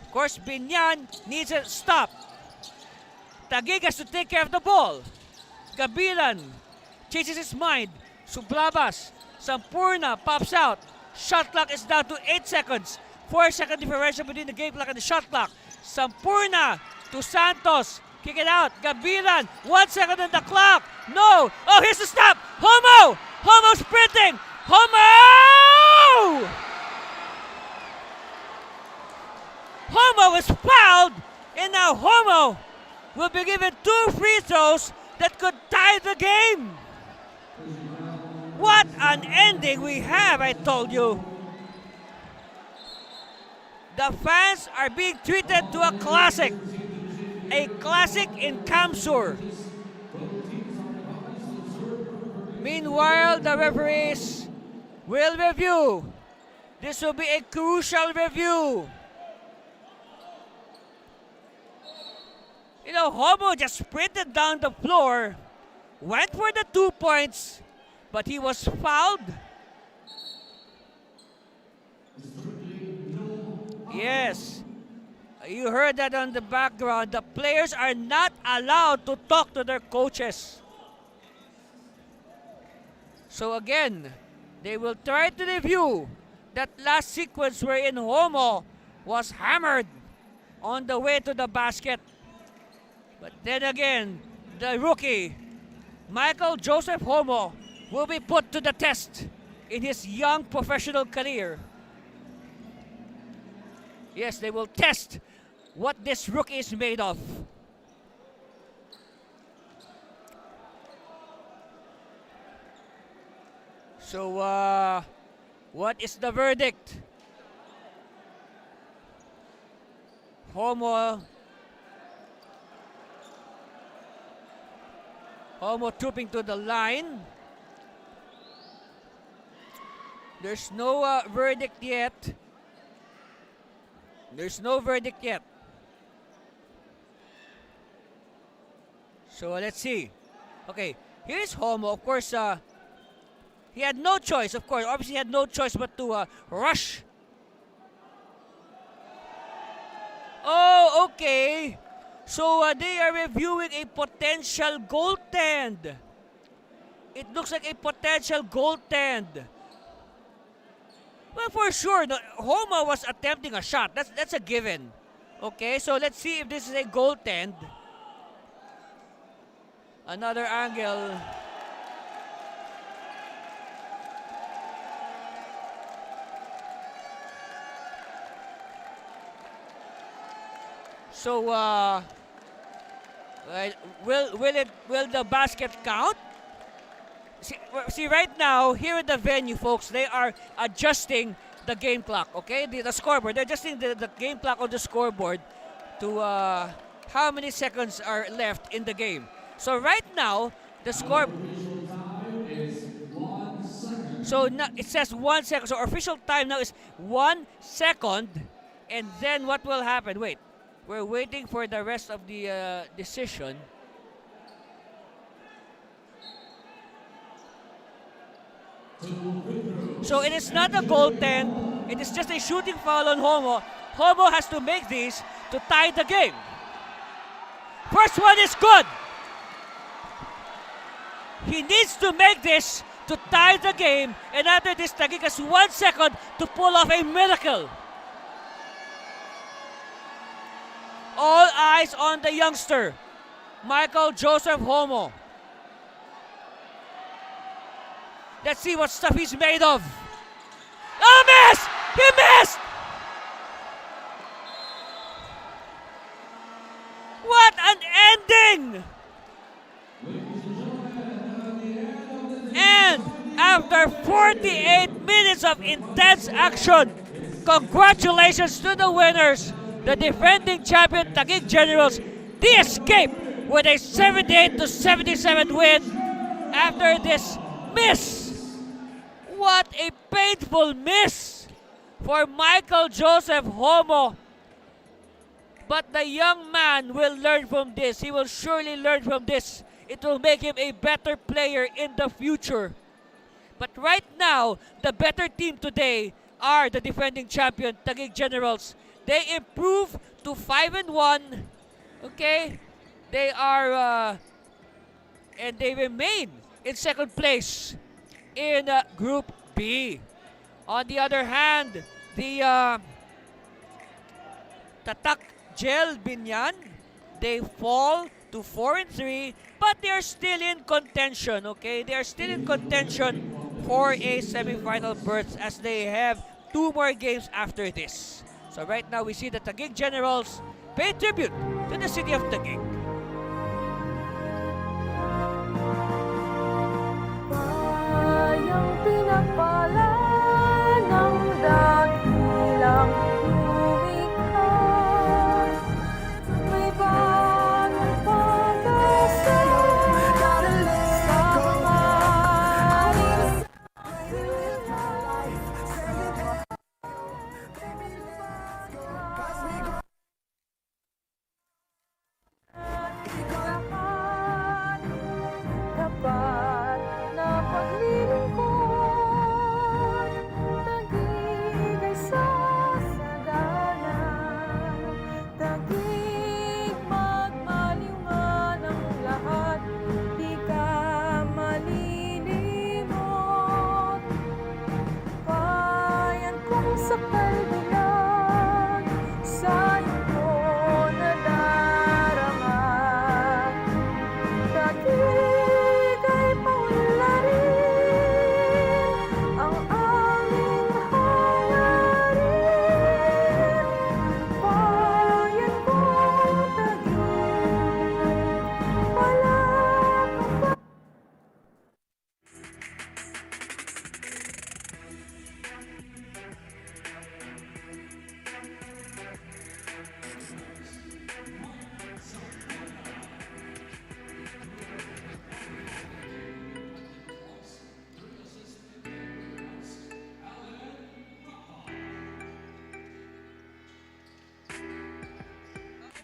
Of course, Biñan needs a stop. Taguig has to take care of the ball. Gabilan changes his mind. Sublabas. Sampurna pops out. Shot clock is down to 8 seconds. 4-second differential between the game clock and the shot clock. Sampurna to Santos. Kick it out. Gabilan. 1 second on the clock. No. Oh, here's the stop. Homo. Homo sprinting. Homo! Homo is fouled. And now Homo will be given 2 free throws that could tie the game. What an ending we have, I told you. The fans are being treated to a classic. A classic in Kamsur. Meanwhile, the referees will review. This will be a crucial review. You know, Homo just sprinted down the floor, went for the 2 points, but he was fouled. Yes, you heard that on the background. The players are not allowed to talk to their coaches. So again, they will try to review that last sequence wherein Homo was hammered on the way to the basket. But then again, the rookie, Michael Joseph Homo, will be put to the test in his young professional career. Yes, they will test what this rookie is made of. So, what is the verdict? Homo trooping to the line. There's no verdict yet. There's no verdict yet. So let's see. Okay, here's Homo. Of course, he had no choice. Of course, obviously, he had no choice but to rush. Oh, okay. So they are reviewing a potential goaltend. It looks like a potential goaltend. Well, for sure, Homo was attempting a shot. That's a given. Okay, so let's see if this is a goaltend. Another angle. So, will the basket count? See, right now, here at the venue, folks, they are adjusting the game clock, okay? The scoreboard. They're adjusting the game clock on the scoreboard to how many seconds are left in the game. So right now, the score... So now, it says 1 second. So official time now is 1 second. And then what will happen? Wait. We're waiting for the rest of the decision. So it is not a goaltend. It is just a shooting foul on Homo. Homo has to make these to tie the game. First one is good. He needs to make this to tie the game, and after this, Taguig has 1 second to pull off a miracle. All eyes on the youngster, Michael Joseph Homo. Let's see what stuff he's made of. Oh, miss! He missed! What an ending! And after 48 minutes of intense action, congratulations to the winners, the defending champion Taguig Generals. They escape with a 78-77 win after this miss. What a painful miss for Michael Joseph Homo. But the young man will learn from this. He will surely learn from this. It will make him a better player in the future. But right now, the better team today are the defending champion, Taguig Generals. They improve to 5-1. Okay? They are, and they remain in second place in Group B. On the other hand, the Tatak Biñan, they fall to 4-3, but they are still in contention, okay? They are still in contention for a semi-final berth as they have 2 more games after this. So right now, we see the Taguig Generals pay tribute to the city of Taguig. Bayang pinapala ng dakilang lumikha, may bagong pag-asa sa pangalan. Tapat na paglilingkod, Taguig ay sasagalan. Taguig magmaliwan ang lahat, di ka malilimot. Bayan kong sa kalbilan, sa iyo nadarama. Taguig ay paunlarin ang aming hangarin. Bayan kong Taguig, wala kang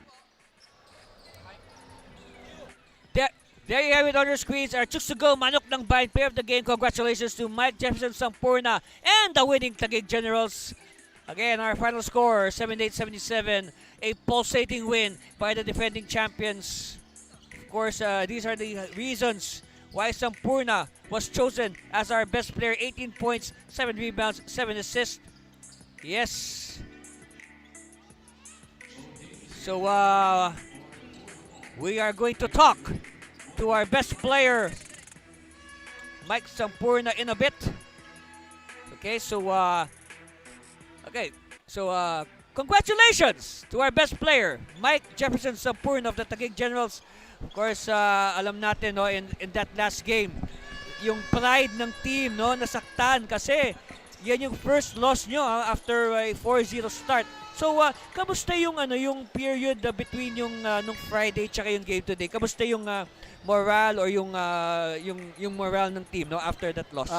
ba? There you have it on your screens. Our chooks to go, Manok ng Bayan, player of the game. Congratulations to Mike Jefferson Sampurna and the winning Taguig Generals. Again, our final score, 78-77, a pulsating win by the defending champions. Of course, these are the reasons why Sampurna was chosen as our best player. 18 points, 7 rebounds, 7 assists. Yes. So, we are going to talk to our best player, Mike Sampurna, in a bit. Okay, so congratulations to our best player, Mike Jefferson Sampurna of the Taguig Generals. Of course, alam natin, no, in that last game, yung pride ng team, no, nasaktan kasi yan yung first loss nyo after a 4-0 start. So, kamusta yung yung period between yung nung Friday tsaka yung game today? Kamusta yung morale or yung morale ng team, no, after that loss?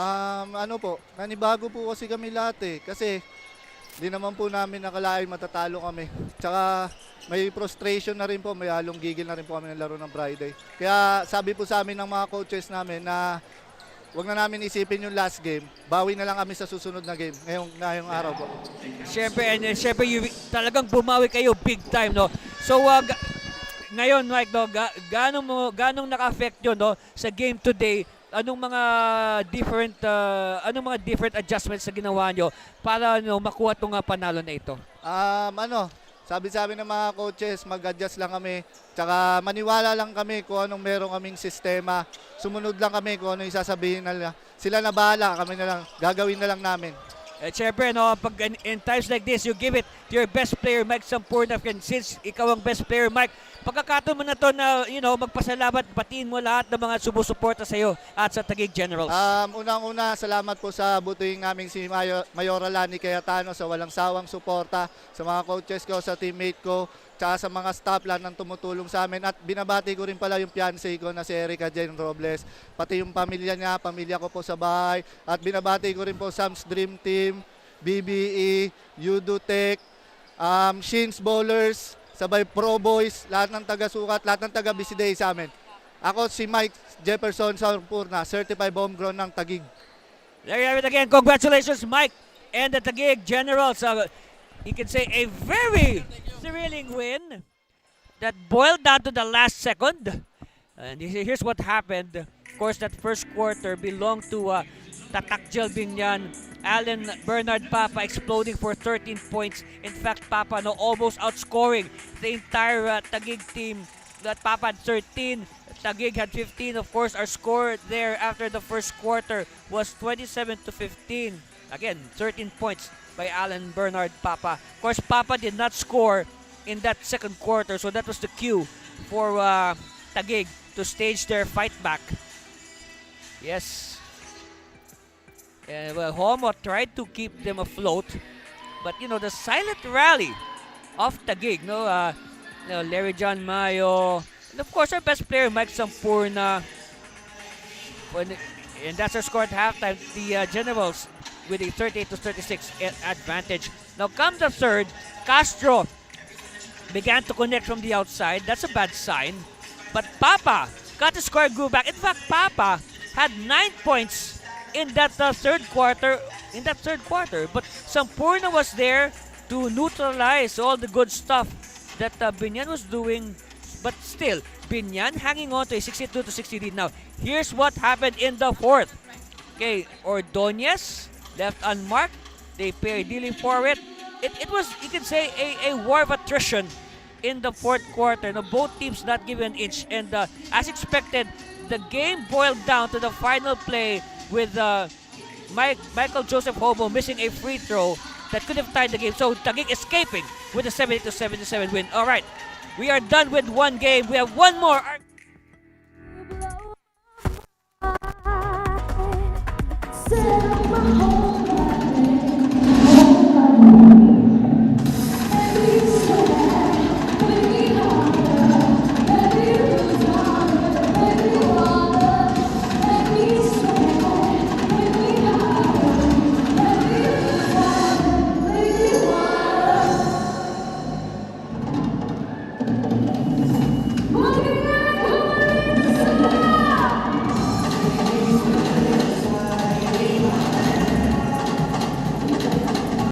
Nanibago po kasi kami lahat eh. Kasi di naman po namin nakalain matatalo kami. Tsaka may frustration na rin po, may halong gigil na rin po kami ng laro ng Friday. Kaya sabi po sa amin ng mga coaches namin na wag na namin isipin yung last game. Bawi na lang kami sa susunod na game, ngayong araw po. Siyempre, talagang bumawi kayo big time, no? So, ngayon, Mike, no, ganong naka-affect yun, no, sa game today? Anong mga different adjustments na ginawa nyo para makuha itong panalo na ito? Sabi ng mga coaches, mag-adjust lang kami. Tsaka maniwala lang kami kung anong meron kaming sistema. Sumunod lang kami kung ano yung sasabihin nila. Sila na bahala, kami na lang. Gagawin na lang namin. Siyempre, no, pag in times like this, you give it to your best player, Mike Sampurna. And since ikaw ang best player, Mike, pagkakataon mo na to na, magpasalamat, batiin mo lahat ng mga sumusuporta sa iyo at sa Taguig Generals. Unang-una, salamat po sa butuing naming si Mayor Alani Cayetano sa walang sawang suporta, sa mga coaches ko, sa teammate ko, tsaka sa mga staff lahat ng tumutulong sa amin. At binabati ko rin pala yung fiancé ko na si Erica Jane Robles, pati yung pamilya niya, pamilya ko po sa bahay. At binabati ko rin po Sam's Dream Team, BBE, Udutech, Shins Bowlers, sabay Pro Boys, lahat ng taga-sukat, lahat ng taga-Bisiday sa amin. Ako si Mike Jefferson Sampurna, certified homegrown ng Taguig. There you have it again. Congratulations, Mike and the Taguig Generals. You can say a very thrilling win that boiled down to the last second. And here's what happened. Of course, that first quarter belonged to Tatak Biñan. Alan Bernard Papa exploding for 13 points. In fact, Papa almost outscoring the entire Taguig team. That Papa had 13, Taguig had 15. Of course, our score there after the first quarter was 27-15. Again, 13 points by Alan Bernard Papa. Of course, Papa did not score in that second quarter, so that was the cue for Taguig to stage their fight back. Yes. Homo tried to keep them afloat, but the silent rally of Taguig, Larry John Mayo, and of course our best player Mike Sampurna. And that's our score at halftime. The Generals with a 38-36 advantage. Now come the third, Castro began to connect from the outside. That's a bad sign. But Papa got the score, grew back. In fact, Papa had 9 points in that third quarter. But Sampurna was there to neutralize all the good stuff that Biñan was doing. But still, Biñan hanging on to a 62-60 lead. Now, here's what happened in the fourth. Okay, Ordonez left unmarked. They pair dealing for it. It was, you can say, a war of attrition in the fourth quarter. Now, both teams not given an inch. And as expected, the game boiled down to the final play with Michael Joseph Homo missing a free throw that could have tied the game. So Taguig escaping with a 70-77 win. All right, we are done with one game. We have one more.